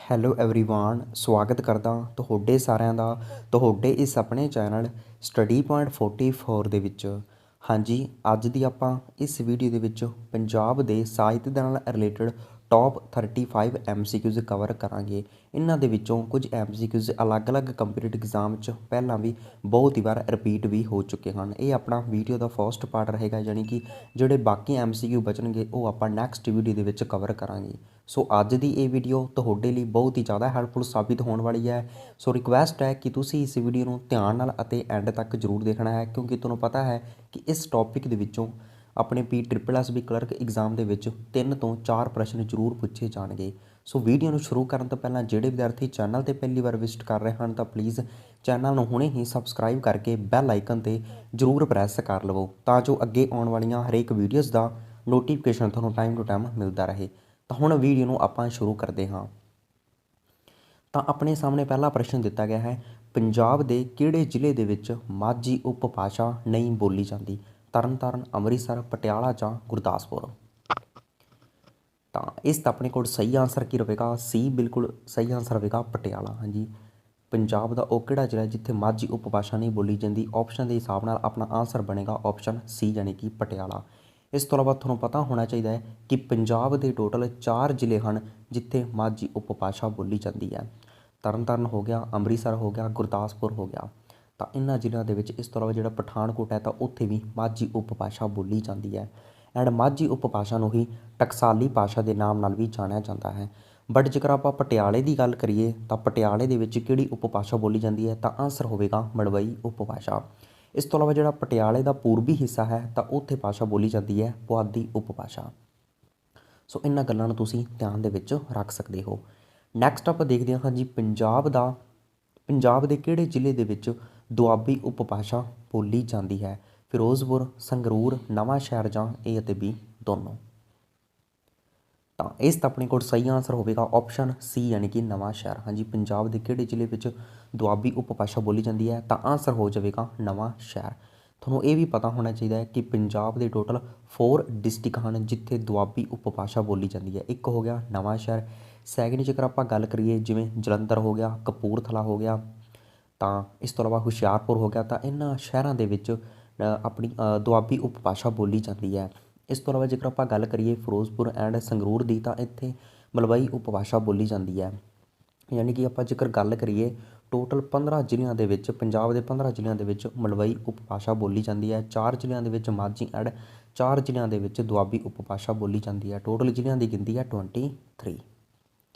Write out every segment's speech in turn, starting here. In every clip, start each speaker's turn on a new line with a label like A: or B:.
A: Hello everyone ਸਵਾਗਤ ਕਰਦਾ ਤੁਹਾਡੇ ਸਾਰਿਆਂ ਦਾ ਤੁਹਾਡੇ ਇਸ ਆਪਣੇ ਚੈਨਲ ਸਟੱਡੀ ਪੁਆਇੰਟ 44 ਦੇ ਵਿੱਚ। ਹਾਂਜੀ, ਅੱਜ ਦੀ ਆਪਾਂ ਇਸ ਵੀਡੀਓ ਦੇ ਵਿੱਚ ਪੰਜਾਬ ਦੇ ਸਾਹਿਤ ਦੇ ਨਾਲ ਰਿਲੇਟਡ ਟੌਪ 35 MCQs ਕਵਰ ਕਰਾਂਗੇ। ਇਹਨਾਂ ਦੇ ਵਿੱਚੋਂ ਕੁਝ MCQs ਅਲੱਗ-ਅਲੱਗ ਕੰਪੀਟੀਟਿਵ ਐਗਜ਼ਾਮ 'ਚ ਪਹਿਲਾਂ ਵੀ ਬਹੁਤ ਹੀ ਵਾਰ ਰਿਪੀਟ ਵੀ ਹੋ ਚੁੱਕੇ ਹਨ। ਇਹ ਆਪਣਾ ਵੀਡੀਓ ਦਾ ਫਸਟ ਪਾਰਟ ਰਹੇਗਾ, ਯਾਨੀ ਕਿ ਜਿਹੜੇ ਬਾਕੀ MCQ ਬਚਣਗੇ ਉਹ ਆਪਾਂ ਨੈਕਸਟ ਵੀਡੀਓ ਦੇ ਵਿੱਚ ਕਵਰ ਕਰਾਂਗੇ। ਸੋ ਅੱਜ ਦੀ ਇਹ ਵੀਡੀਓ ਤੁਹਾਡੇ ਲਈ ਬਹੁਤ ਹੀ ਜ਼ਿਆਦਾ ਹੈਲਪਫੁਲ ਸਾਬਿਤ ਹੋਣ ਵਾਲੀ ਹੈ। ਸੋ ਰਿਕੁਐਸਟ ਹੈ ਕਿ ਤੁਸੀਂ ਇਸ ਵੀਡੀਓ ਨੂੰ ਧਿਆਨ ਨਾਲ ਅਤੇ ਐਂਡ ਤੱਕ ਜ਼ਰੂਰ ਦੇਖਣਾ ਹੈ, ਕਿਉਂਕਿ ਤੁਹਾਨੂੰ ਪਤਾ ਹੈ ਕਿ ਇਸ ਟੌਪਿਕ ਦੇ ਵਿੱਚੋਂ ਆਪਣੇ PSSB ਕਲਰਕ ਐਗਜ਼ਾਮ ਦੇ ਵਿੱਚ 3 ਤੋਂ 4 ਪ੍ਰਸ਼ਨ ਜ਼ਰੂਰ ਪੁੱਛੇ ਜਾਣਗੇ। ਸੋ ਵੀਡੀਓ ਨੂੰ ਸ਼ੁਰੂ ਕਰਨ ਤੋਂ ਪਹਿਲਾਂ ਜਿਹੜੇ ਵਿਦਿਆਰਥੀ ਚੈਨਲ 'ਤੇ ਪਹਿਲੀ ਵਾਰ ਵਿਜ਼ਿਟ ਕਰ ਰਹੇ ਹਨ ਤਾਂ ਪਲੀਜ਼ ਚੈਨਲ ਨੂੰ ਹੁਣੇ ਹੀ ਸਬਸਕ੍ਰਾਈਬ ਕਰਕੇ ਬੈਲ ਆਈਕਨ 'ਤੇ ਜ਼ਰੂਰ ਪ੍ਰੈਸ ਕਰ ਲਵੋ, ਤਾਂ ਜੋ ਅੱਗੇ ਆਉਣ ਵਾਲੀਆਂ ਹਰੇਕ ਵੀਡੀਓਜ਼ ਦਾ ਨੋਟੀਫਿਕੇਸ਼ਨ ਤੁਹਾਨੂੰ ਟਾਈਮ ਟੂ ਟਾਈਮ ਮਿਲਦਾ ਰਹੇ। ਤਾਂ ਹੁਣ ਵੀਡੀਓ ਨੂੰ ਆਪਾਂ ਸ਼ੁਰੂ ਕਰਦੇ ਹਾਂ। ਤਾਂ ਆਪਣੇ ਸਾਹਮਣੇ ਪਹਿਲਾ ਪ੍ਰਸ਼ਨ ਦਿੱਤਾ ਗਿਆ ਹੈ, ਪੰਜਾਬ ਦੇ ਕਿਹੜੇ ਜ਼ਿਲ੍ਹੇ ਦੇ ਵਿੱਚ ਮਾਝੀ ਉਪਭਾਸ਼ਾ ਨਹੀਂ ਬੋਲੀ ਜਾਂਦੀ? ਤਰਨਤਾਰਨ, ਅੰਮ੍ਰਿਤਸਰ, ਪਟਿਆਲਾ ਜਾਂ ਗੁਰਦਾਸਪੁਰ। ਤਾਂ ਇਸ ਦਾ ਆਪਣੇ ਕੋਲ ਸਹੀ ਆਨਸਰ ਕੀ ਰਹੇਗਾ? ਸੀ ਬਿਲਕੁਲ ਸਹੀ ਆਨਸਰ ਹੋਵੇਗਾ ਪਟਿਆਲਾ। ਹਾਂਜੀ, ਪੰਜਾਬ ਦਾ ਉਹ ਕਿਹੜਾ ਜ਼ਿਲ੍ਹਾ ਜਿੱਥੇ ਮਾਝੀ ਉਪਭਾਸ਼ਾ ਨਹੀਂ ਬੋਲੀ ਜਾਂਦੀ? ਆਪਸ਼ਨ ਦੇ ਹਿਸਾਬ ਨਾਲ ਆਪਣਾ ਆਨਸਰ ਬਣੇਗਾ ਆਪਸ਼ਨ ਸੀ, ਯਾਨੀ ਕਿ ਪਟਿਆਲਾ। ਇਸ ਤੋਂ ਇਲਾਵਾ ਤੁਹਾਨੂੰ ਪਤਾ ਹੋਣਾ ਚਾਹੀਦਾ ਹੈ ਕਿ ਪੰਜਾਬ ਦੇ ਟੋਟਲ 4 ਜ਼ਿਲ੍ਹੇ ਹਨ ਜਿੱਥੇ ਮਾਝੀ ਉਪਭਾਸ਼ਾ ਬੋਲੀ ਜਾਂਦੀ ਹੈ। ਤਰਨਤਾਰਨ ਹੋ ਗਿਆ, ਅੰਮ੍ਰਿਤਸਰ ਹੋ ਗਿਆ, ਗੁਰਦਾਸਪੁਰ ਹੋ ਗਿਆ। ਤਾਂ ਇਹਨਾਂ ਜ਼ਿਲ੍ਹਿਆਂ ਦੇ ਵਿੱਚ ਇਸ ਤੋਂ ਇਲਾਵਾ ਜਿਹੜਾ ਪਠਾਨਕੋਟ ਹੈ ਤਾਂ ਉੱਥੇ ਵੀ ਮਾਝੀ ਉਪਭਾਸ਼ਾ ਬੋਲੀ ਜਾਂਦੀ ਹੈ। ਐਂਡ ਮਾਝੀ ਉਪਭਾਸ਼ਾ ਨੂੰ ਹੀ ਟਕਸਾਲੀ ਭਾਸ਼ਾ ਦੇ ਨਾਮ ਨਾਲ ਵੀ ਜਾਣਿਆ ਜਾਂਦਾ ਹੈ। ਬਟ ਜੇਕਰ ਆਪਾਂ ਪਟਿਆਲੇ ਦੀ ਗੱਲ ਕਰੀਏ ਤਾਂ ਪਟਿਆਲੇ ਦੇ ਵਿੱਚ ਕਿਹੜੀ ਉਪਭਾਸ਼ਾ ਬੋਲੀ ਜਾਂਦੀ ਹੈ? ਤਾਂ ਆਨਸਰ ਹੋਵੇਗਾ ਮਲਵਈ ਉਪਭਾਸ਼ਾ। ਇਸ ਤੋਂ ਇਲਾਵਾ ਜਿਹੜਾ ਪਟਿਆਲੇ ਦਾ ਪੂਰਬੀ ਹਿੱਸਾ ਹੈ ਤਾਂ ਉੱਥੇ ਭਾਸ਼ਾ ਬੋਲੀ ਜਾਂਦੀ ਹੈ ਪੁਆਧੀ ਉਪਭਾਸ਼ਾ। ਸੋ ਇਹਨਾਂ ਗੱਲਾਂ ਨੂੰ ਤੁਸੀਂ ਧਿਆਨ ਦੇ ਵਿੱਚ ਰੱਖ ਸਕਦੇ ਹੋ। ਨੈਕਸਟ ਆਪਾਂ ਦੇਖਦੇ ਹਾਂ ਜੀ, ਪੰਜਾਬ ਦੇ ਕਿਹੜੇ ਜ਼ਿਲ੍ਹੇ ਦੇ ਵਿੱਚ ਦੁਆਬੀ ਉਪਭਾਸ਼ਾ ਬੋਲੀ ਜਾਂਦੀ ਹੈ? ਫਿਰੋਜ਼ਪੁਰ, ਸੰਗਰੂਰ, ਨਵਾਂ ਸ਼ਹਿਰ ਜਾਂ A ਅਤੇ B ਦੋਨੋਂ। ਤਾਂ ਇਸ ਦਾ ਆਪਣੇ ਕੋਲ ਸਹੀ ਆਨਸਰ ਹੋਵੇਗਾ ਆਪਸ਼ਨ ਸੀ, ਯਾਨੀ ਕਿ ਨਵਾਂ ਸ਼ਹਿਰ। ਹਾਂਜੀ, ਪੰਜਾਬ ਦੇ ਕਿਹੜੇ ਜ਼ਿਲ੍ਹੇ ਵਿੱਚ ਦੁਆਬੀ ਉਪਭਾਸ਼ਾ ਬੋਲੀ ਜਾਂਦੀ ਹੈ? ਤਾਂ ਆਨਸਰ ਹੋ ਜਾਵੇਗਾ ਨਵਾਂ ਸ਼ਹਿਰ। ਤੁਹਾਨੂੰ ਇਹ ਵੀ ਪਤਾ ਹੋਣਾ ਚਾਹੀਦਾ ਹੈ ਕਿ ਪੰਜਾਬ ਦੇ ਟੋਟਲ 4 ਡਿਸਟ੍ਰਿਕਟ ਹਨ ਜਿੱਥੇ ਦੁਆਬੀ ਉਪਭਾਸ਼ਾ ਬੋਲੀ ਜਾਂਦੀ ਹੈ। ਇੱਕ ਹੋ ਗਿਆ ਨਵਾਂ ਸ਼ਹਿਰ। ਸੈਕਿੰਡ ਜੇਕਰ ਆਪਾਂ ਗੱਲ ਕਰੀਏ ਜਿਵੇਂ ਜਲੰਧਰ ਹੋ ਗਿਆ, ਕਪੂਰਥਲਾ ਹੋ ਗਿਆ, ਤਾਂ ਇਸ ਤੋਂ ਇਲਾਵਾ ਹੁਸ਼ਿਆਰਪੁਰ ਹੋ ਗਿਆ। ਤਾਂ ਇਹਨਾਂ ਸ਼ਹਿਰਾਂ ਦੇ ਵਿੱਚ ਆਪਣੀ ਦੁਆਬੀ ਉਪਭਾਸ਼ਾ ਬੋਲੀ ਜਾਂਦੀ ਹੈ। ਇਸ ਤੋਂ ਇਲਾਵਾ ਜੇਕਰ ਆਪਾਂ ਗੱਲ ਕਰੀਏ ਫਿਰੋਜ਼ਪੁਰ ਐਂਡ ਸੰਗਰੂਰ ਦੀ, ਤਾਂ ਇੱਥੇ ਮਲਵਈ ਉਪਭਾਸ਼ਾ ਬੋਲੀ ਜਾਂਦੀ ਹੈ। ਯਾਨੀ ਕਿ ਆਪਾਂ ਜੇਕਰ ਗੱਲ ਕਰੀਏ ਟੋਟਲ 15 ਜ਼ਿਲ੍ਹਿਆਂ ਦੇ ਵਿੱਚ, ਪੰਜਾਬ ਦੇ 15 ਜ਼ਿਲ੍ਹਿਆਂ ਦੇ ਵਿੱਚ ਮਲਵਈ ਉਪਭਾਸ਼ਾ ਬੋਲੀ ਜਾਂਦੀ ਹੈ। 4 ਜ਼ਿਲ੍ਹਿਆਂ ਦੇ ਵਿੱਚ ਮਾਝੀ ਐਂਡ 4 ਜ਼ਿਲ੍ਹਿਆਂ ਦੇ ਵਿੱਚ ਦੁਆਬੀ ਉਪਭਾਸ਼ਾ ਬੋਲੀ ਜਾਂਦੀ ਹੈ। ਟੋਟਲ ਜ਼ਿਲ੍ਹਿਆਂ ਦੀ ਗਿਣਤੀ ਹੈ 23।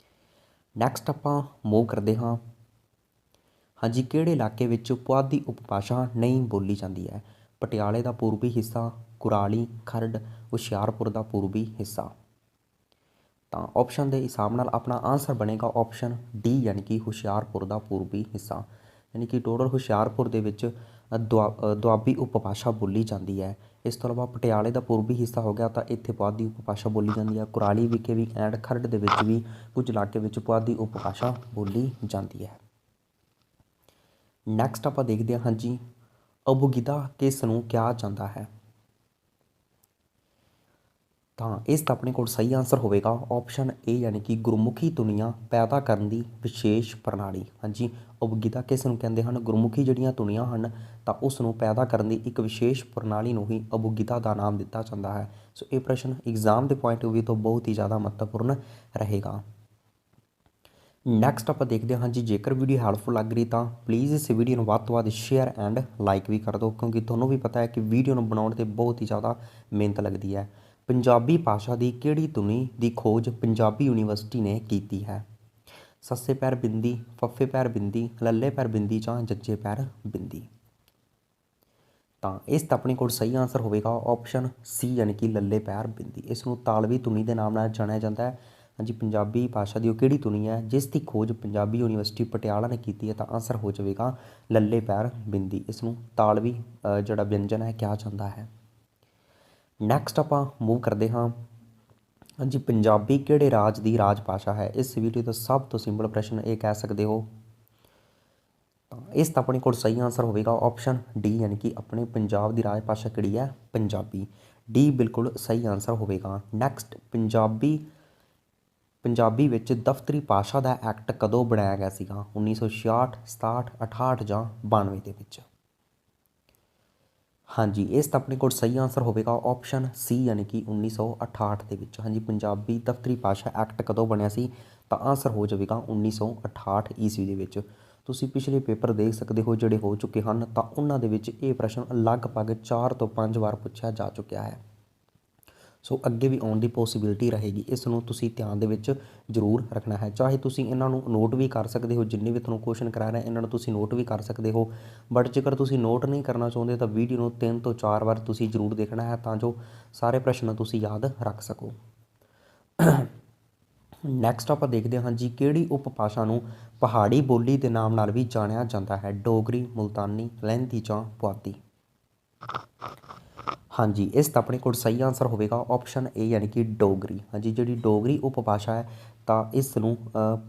A: ਨੈਕਸਟ ਆਪਾਂ ਮੂਵ ਕਰਦੇ ਹਾਂ। ਹਾਂਜੀ, ਕਿਹੜੇ ਇਲਾਕੇ ਵਿੱਚ ਪੁਆਧੀ ਉਪਭਾਸ਼ਾ ਨਹੀਂ ਬੋਲੀ ਜਾਂਦੀ ਹੈ? ਪਟਿਆਲੇ ਦਾ ਪੂਰਬੀ ਹਿੱਸਾ, ਕੁਰਾਲੀ, ਖਰੜ, ਹੁਸ਼ਿਆਰਪੁਰ ਦਾ ਪੂਰਬੀ ਹਿੱਸਾ। ਤਾਂ ਆਪਸ਼ਨ ਦੇ ਹਿਸਾਬ ਨਾਲ ਆਪਣਾ ਆਨਸਰ ਬਣੇਗਾ ਆਪਸ਼ਨ ਡੀ, ਯਾਨੀ ਕਿ ਹੁਸ਼ਿਆਰਪੁਰ ਦਾ ਪੂਰਬੀ ਹਿੱਸਾ। ਯਾਨੀ ਕਿ ਟੋਟਲ ਹੁਸ਼ਿਆਰਪੁਰ ਦੇ ਵਿੱਚ ਦੁਆਬੀ ਉਪਭਾਸ਼ਾ ਬੋਲੀ ਜਾਂਦੀ ਹੈ। ਇਸ ਤੋਂ ਇਲਾਵਾ ਪਟਿਆਲੇ ਦਾ ਪੂਰਬੀ ਹਿੱਸਾ ਹੋ ਗਿਆ ਤਾਂ ਇੱਥੇ ਪੁਆਧੀ ਉਪਭਾਸ਼ਾ ਬੋਲੀ ਜਾਂਦੀ ਹੈ। ਕੁਰਾਲੀ ਵਿਖੇ ਵੀ ਐਂਡ ਖਰੜ ਦੇ ਵਿੱਚ ਵੀ ਕੁਝ ਇਲਾਕੇ ਵਿੱਚ ਪੁਆਧੀ ਉਪਭਾਸ਼ਾ ਬੋਲੀ ਜਾਂਦੀ ਹੈ। ਨੈਕਸਟ ਆਪਾਂ ਦੇਖਦੇ ਹਾਂ ਹਾਂਜੀ, ਅਬੋਗਿਦਾ ਕਿਸ ਨੂੰ ਕਿਹਾ ਜਾਂਦਾ ਹੈ? ਤਾਂ ਇਸ ਦਾ ਆਪਣੇ ਕੋਲ ਸਹੀ ਆਨਸਰ ਹੋਵੇਗਾ ਆਪਸ਼ਨ ਏ, ਯਾਨੀ ਕਿ ਗੁਰਮੁਖੀ ਧੁਨੀਆਂ ਪੈਦਾ ਕਰਨ ਦੀ ਵਿਸ਼ੇਸ਼ ਪ੍ਰਣਾਲੀ। ਹਾਂਜੀ, ਅਬੋਗਿਦਾ ਕਿਸ ਨੂੰ ਕਹਿੰਦੇ ਹਨ? ਗੁਰਮੁਖੀ ਜਿਹੜੀਆਂ ਧੁਨੀਆਂ ਹਨ ਤਾਂ ਉਸ ਨੂੰ ਪੈਦਾ ਕਰਨ ਦੀ ਇੱਕ ਵਿਸ਼ੇਸ਼ ਪ੍ਰਣਾਲੀ ਨੂੰ ਹੀ ਅਬੋਗਿਦਾ ਦਾ ਨਾਮ ਦਿੱਤਾ ਜਾਂਦਾ ਹੈ। ਸੋ ਇਹ ਪ੍ਰਸ਼ਨ ਐਗਜ਼ਾਮ ਦੇ ਪੁਆਇੰਟ ਆਫ ਵਿਊ ਤੋਂ ਬਹੁਤ ਹੀ ਜ਼ਿਆਦਾ ਮਹੱਤਵਪੂਰਨ ਰਹੇਗਾ। ਨੈਕਸਟ ਆਪਾਂ ਦੇਖਦੇ ਹਾਂ ਜੀ, ਜੇਕਰ ਵੀਡੀਓ ਹੈਲਪਫੁਲ ਲੱਗ ਰਹੀ ਤਾਂ ਪਲੀਜ਼ ਇਸ ਵੀਡੀਓ ਨੂੰ ਵੱਧ ਤੋਂ ਵੱਧ ਸ਼ੇਅਰ ਐਂਡ ਲਾਈਕ ਵੀ ਕਰ ਦਿਓ, ਕਿਉਂਕਿ ਤੁਹਾਨੂੰ ਵੀ ਪਤਾ ਹੈ ਕਿ ਵੀਡੀਓ ਨੂੰ ਬਣਾਉਣ 'ਤੇ ਬਹੁਤ ਹੀ ਜ਼ਿਆਦਾ ਮਿਹਨਤ ਲੱਗਦੀ ਹੈ। ਪੰਜਾਬੀ ਭਾਸ਼ਾ ਦੀ ਕਿਹੜੀ ਧੁਨੀ ਦੀ ਖੋਜ ਪੰਜਾਬੀ ਯੂਨੀਵਰਸਿਟੀ ਨੇ ਕੀਤੀ ਹੈ? ਸੱਸੇ ਪੈਰ ਬਿੰਦੀ, ਫੱਫੇ ਪੈਰ ਬਿੰਦੀ, ਲੱਲੇ ਪੈਰ ਬਿੰਦੀ ਜਾਂ ਜੱਜੇ ਪੈਰ ਬਿੰਦੀ। ਤਾਂ ਇਸ ਦਾ ਆਪਣੇ ਕੋਲ ਸਹੀ ਆਨਸਰ ਹੋਵੇਗਾ ਆਪਸ਼ਨ ਸੀ, ਯਾਨੀ ਕਿ ਲੱਲੇ ਪੈਰ ਬਿੰਦੀ। ਇਸ ਨੂੰ ਤਾਲਵੀ ਧੁਨੀ ਦੇ ਨਾਮ ਨਾਲ ਜਾਣਿਆ ਜਾਂਦਾ ਹੈ। ਹਾਂਜੀ, ਪੰਜਾਬੀ ਭਾਸ਼ਾ ਦੀ ਉਹ ਕਿਹੜੀ ਧੁਨੀ ਹੈ ਜਿਸ ਦੀ ਖੋਜ ਪੰਜਾਬੀ ਯੂਨੀਵਰਸਿਟੀ ਪਟਿਆਲਾ ਨੇ ਕੀਤੀ ਹੈ? ਤਾਂ ਆਨਸਰ ਹੋ ਜਾਵੇਗਾ ਲੱਲੇ ਪੈਰ ਬਿੰਦੀ। ਇਸ ਨੂੰ ਤਾਲਵੀ ਜਿਹੜਾ ਵਿਅੰਜਨ ਹੈ ਕਿਹਾ ਜਾਂਦਾ ਹੈ। ਨੈਕਸਟ ਆਪਾਂ ਮੂਵ ਕਰਦੇ ਹਾਂ। ਹਾਂਜੀ, ਪੰਜਾਬੀ ਕਿਹੜੇ ਰਾਜ ਦੀ ਰਾਜ ਭਾਸ਼ਾ ਹੈ? ਇਸ ਵੀਡੀਓ ਦਾ ਸਭ ਤੋਂ ਸਿੰਪਲ ਪ੍ਰਸ਼ਨ ਇਹ ਕਹਿ ਸਕਦੇ ਹੋ। ਤਾਂ ਇਸ ਦਾ ਆਪਣੇ ਕੋਲ ਸਹੀ ਆਨਸਰ ਹੋਵੇਗਾ ਆਪਸ਼ਨ ਡੀ, ਯਾਨੀ ਕਿ ਆਪਣੇ ਪੰਜਾਬ ਦੀ ਰਾਜ ਭਾਸ਼ਾ ਕਿਹੜੀ ਹੈ? ਪੰਜਾਬੀ। ਡੀ ਬਿਲਕੁਲ ਸਹੀ ਆਨਸਰ ਹੋਵੇਗਾ। ਨੈਕਸਟ, ਪੰਜਾਬੀ ਪੰਜਾਬੀ ਵਿੱਚ ਦਫ਼ਤਰੀ ਭਾਸ਼ਾ ਦਾ ਐਕਟ ਕਦੋਂ ਬਣਾਇਆ ਗਿਆ ਸੀਗਾ? 1966, 67, 68 ਜਾਂ 92 ਦੇ ਵਿੱਚ। ਹਾਂਜੀ, ਇਸ ਦਾ ਆਪਣੇ ਕੋਲ ਸਹੀ ਆਂਸਰ ਹੋਵੇਗਾ ਆਪਸ਼ਨ ਸੀ, ਯਾਨੀ ਕਿ 1968 ਦੇ ਵਿੱਚ। ਹਾਂਜੀ, ਪੰਜਾਬੀ ਦਫ਼ਤਰੀ ਭਾਸ਼ਾ ਐਕਟ ਕਦੋਂ ਬਣਿਆ ਸੀ? ਤਾਂ ਆਂਸਰ ਹੋ ਜਾਵੇਗਾ 1968 ਈਸਵੀ ਦੇ ਵਿੱਚ। ਤੁਸੀਂ ਪਿਛਲੇ ਪੇਪਰ ਦੇਖ ਸਕਦੇ ਹੋ ਜਿਹੜੇ ਹੋ ਚੁੱਕੇ ਹਨ, ਤਾਂ ਉਹਨਾਂ ਦੇ ਵਿੱਚ ਇਹ ਪ੍ਰਸ਼ਨ ਲਗਭਗ 4 ਤੋਂ 5 ਵਾਰ ਪੁੱਛਿਆ ਜਾ ਚੁੱਕਿਆ ਹੈ। ਸੋ ਅੱਗੇ ਵੀ ਆਉਣ ਦੀ ਪੋਸੀਬਿਲਿਟੀ ਰਹੇਗੀ। ਇਸ ਨੂੰ ਤੁਸੀਂ ਧਿਆਨ ਦੇ ਵਿੱਚ ਜ਼ਰੂਰ ਰੱਖਣਾ ਹੈ। ਚਾਹੇ ਤੁਸੀਂ ਇਹਨਾਂ ਨੂੰ ਨੋਟ ਵੀ ਕਰ ਸਕਦੇ ਹੋ, ਜਿੰਨੇ ਵੀ ਤੁਹਾਨੂੰ ਕੁਐਸਚਨ ਕਰਾ ਰਹੇ ਇਹਨਾਂ ਨੂੰ ਤੁਸੀਂ ਨੋਟ ਵੀ ਕਰ ਸਕਦੇ ਹੋ, ਬਟ ਜੇਕਰ ਤੁਸੀਂ ਨੋਟ ਨਹੀਂ ਕਰਨਾ ਚਾਹੁੰਦੇ ਤਾਂ ਵੀਡੀਓ ਨੂੰ 3 ਤੋਂ 4 ਵਾਰ ਤੁਸੀਂ ਜ਼ਰੂਰ ਦੇਖਣਾ ਹੈ, ਤਾਂ ਜੋ ਸਾਰੇ ਪ੍ਰਸ਼ਨ ਤੁਸੀਂ ਯਾਦ ਰੱਖ ਸਕੋ। ਨੈਕਸਟ ਆਪਾਂ ਦੇਖਦੇ ਹਾਂ ਜੀ, ਕਿਹੜੀ ਉਪਭਾਸ਼ਾ ਨੂੰ ਪਹਾੜੀ ਬੋਲੀ ਦੇ ਨਾਮ ਨਾਲ ਵੀ ਜਾਣਿਆ ਜਾਂਦਾ ਹੈ? ਡੋਗਰੀ, ਮੁਲਤਾਨੀ, ਲਹਿੰਦੀ ਜਾਂ ਪੁਆਧੀ। ਹਾਂਜੀ, ਇਸ ਦਾ ਆਪਣੇ ਕੋਲ ਸਹੀ ਆਂਸਰ ਹੋਵੇਗਾ ਆਪਸ਼ਨ ਏ, ਯਾਨੀ ਕਿ ਡੋਗਰੀ। ਹਾਂਜੀ, ਜਿਹੜੀ ਡੋਗਰੀ ਉਪਭਾਸ਼ਾ ਹੈ ਤਾਂ ਇਸ ਨੂੰ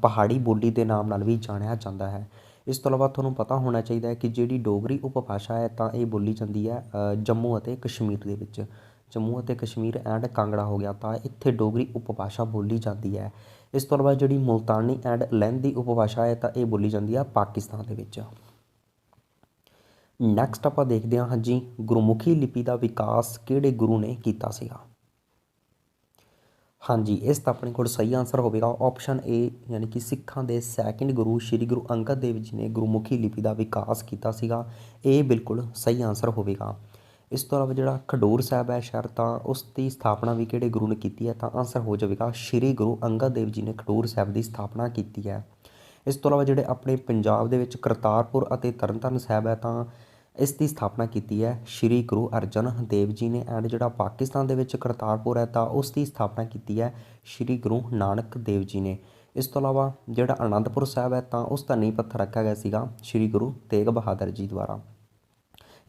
A: ਪਹਾੜੀ ਬੋਲੀ ਦੇ ਨਾਮ ਨਾਲ ਵੀ ਜਾਣਿਆ ਜਾਂਦਾ ਹੈ। ਇਸ ਤੋਂ ਇਲਾਵਾ ਤੁਹਾਨੂੰ ਪਤਾ ਹੋਣਾ ਚਾਹੀਦਾ ਹੈ ਕਿ ਜਿਹੜੀ ਡੋਗਰੀ ਉਪਭਾਸ਼ਾ ਹੈ ਤਾਂ ਇਹ ਬੋਲੀ ਜਾਂਦੀ ਹੈ ਜੰਮੂ ਅਤੇ ਕਸ਼ਮੀਰ ਦੇ ਵਿੱਚ। ਜੰਮੂ ਅਤੇ ਕਸ਼ਮੀਰ ਐਂਡ ਕਾਂਗੜਾ ਹੋ ਗਿਆ, ਤਾਂ ਇੱਥੇ ਡੋਗਰੀ ਉਪਭਾਸ਼ਾ ਬੋਲੀ ਜਾਂਦੀ ਹੈ। ਇਸ ਤੋਂ ਇਲਾਵਾ ਜਿਹੜੀ ਮੁਲਤਾਨੀ ਐਂਡ ਲਹਿੰਦੀ ਉਪਭਾਸ਼ਾ ਹੈ ਤਾਂ ਇਹ ਬੋਲੀ ਜਾਂਦੀ ਹੈ ਪਾਕਿਸਤਾਨ ਦੇ ਵਿੱਚ। ਨੈਕਸਟ ਆਪਾਂ ਦੇਖਦੇ ਹਾਂ ਹਾਂਜੀ, ਗੁਰਮੁਖੀ ਲਿਪੀ ਦਾ ਵਿਕਾਸ ਕਿਹੜੇ ਗੁਰੂ ਨੇ ਕੀਤਾ ਸੀਗਾ? ਹਾਂਜੀ, ਇਸ ਦਾ ਆਪਣੇ ਕੋਲ ਸਹੀ ਆਂਸਰ ਹੋਵੇਗਾ ਆਪਸ਼ਨ ਏ, ਯਾਨੀ ਕਿ ਸਿੱਖਾਂ ਦੇ ਸੈਕਿੰਡ ਗੁਰੂ ਸ਼੍ਰੀ ਗੁਰੂ ਅੰਗਦ ਦੇਵ ਜੀ ਨੇ ਗੁਰਮੁਖੀ ਲਿਪੀ ਦਾ ਵਿਕਾਸ ਕੀਤਾ ਸੀਗਾ। ਇਹ ਬਿਲਕੁਲ ਸਹੀ ਆਂਸਰ ਹੋਵੇਗਾ। ਇਸ ਤੋਂ ਇਲਾਵਾ ਜਿਹੜਾ ਖਡੂਰ ਸਾਹਿਬ ਹੈ ਸ਼ਹਿਰ, ਤਾਂ ਉਸ ਦੀ ਸਥਾਪਨਾ ਵੀ ਕਿਹੜੇ ਗੁਰੂ ਨੇ ਕੀਤੀ ਹੈ? ਤਾਂ ਆਂਸਰ ਹੋ ਜਾਵੇਗਾ ਸ਼੍ਰੀ ਗੁਰੂ ਅੰਗਦ ਦੇਵ ਜੀ ਨੇ ਖਡੂਰ ਸਾਹਿਬ ਦੀ ਸਥਾਪਨਾ ਕੀਤੀ ਹੈ। ਇਸ ਤੋਂ ਇਲਾਵਾ ਜਿਹੜੇ ਆਪਣੇ ਪੰਜਾਬ ਦੇ ਵਿੱਚ ਕਰਤਾਰਪੁਰ ਅਤੇ ਤਰਨਤਾਰਨ ਸਾਹਿਬ ਹੈ, ਤਾਂ ਇਸ ਦੀ ਸਥਾਪਨਾ ਕੀਤੀ ਹੈ ਸ਼੍ਰੀ ਗੁਰੂ ਅਰਜਨ ਦੇਵ ਜੀ ਨੇ। ਐਂਡ ਜਿਹੜਾ ਪਾਕਿਸਤਾਨ ਦੇ ਵਿੱਚ ਕਰਤਾਰਪੁਰ ਹੈ ਤਾਂ ਉਸ ਦੀ ਸਥਾਪਨਾ ਕੀਤੀ ਹੈ ਸ਼੍ਰੀ ਗੁਰੂ ਨਾਨਕ ਦੇਵ ਜੀ ਨੇ। ਇਸ ਤੋਂ ਇਲਾਵਾ ਜਿਹੜਾ ਅਨੰਦਪੁਰ ਸਾਹਿਬ ਹੈ ਤਾਂ ਉਸ ਦਾ ਨੀਂਹ ਪੱਥਰ ਰੱਖਿਆ ਗਿਆ ਸੀਗਾ ਸ਼੍ਰੀ ਗੁਰੂ ਤੇਗ ਬਹਾਦਰ ਜੀ ਦੁਆਰਾ।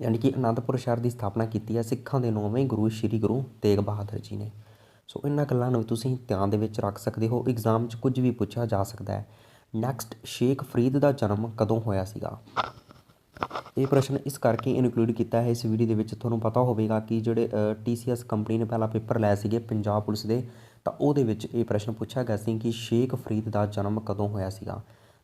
A: ਯਾਨੀ ਕਿ ਅਨੰਦਪੁਰ ਸ਼ਹਿਰ ਦੀ ਸਥਾਪਨਾ ਕੀਤੀ ਹੈ ਸਿੱਖਾਂ ਦੇ 9ਵੇਂ ਗੁਰੂ ਸ਼੍ਰੀ ਗੁਰੂ ਤੇਗ ਬਹਾਦਰ ਜੀ ਨੇ। ਸੋ ਇਹਨਾਂ ਗੱਲਾਂ ਨੂੰ ਤੁਸੀਂ ਧਿਆਨ ਦੇ ਵਿੱਚ ਰੱਖ ਸਕਦੇ ਹੋ, ਇਗਜ਼ਾਮ 'ਚ ਕੁਝ ਵੀ ਪੁੱਛਿਆ ਜਾ ਸਕਦਾ ਹੈ। ਨੈਕਸਟ, ਸ਼ੇਖ ਫਰੀਦ ਦਾ ਜਨਮ ਕਦੋਂ ਹੋਇਆ ਸੀਗਾ? ਇਹ ਪ੍ਰਸ਼ਨ ਇਸ ਕਰਕੇ ਇਨਕਲੂਡ ਕੀਤਾ ਹੈ ਇਸ ਵੀਡੀਓ ਦੇ ਵਿੱਚ। ਤੁਹਾਨੂੰ ਪਤਾ ਹੋਵੇਗਾ ਕਿ ਜਿਹੜੇ TCS ਕੰਪਨੀ ਨੇ ਪਹਿਲਾ ਪੇਪਰ ਲਏ ਸੀਗੇ ਪੰਜਾਬ ਪੁਲਿਸ ਦੇ, ਤਾਂ ਉਹਦੇ ਵਿੱਚ ਇਹ ਪ੍ਰਸ਼ਨ ਪੁੱਛਿਆ ਗਿਆ ਸੀ ਕਿ ਸ਼ੇਖ ਫਰੀਦ ਦਾ ਜਨਮ ਕਦੋਂ ਹੋਇਆ ਸੀਗਾ।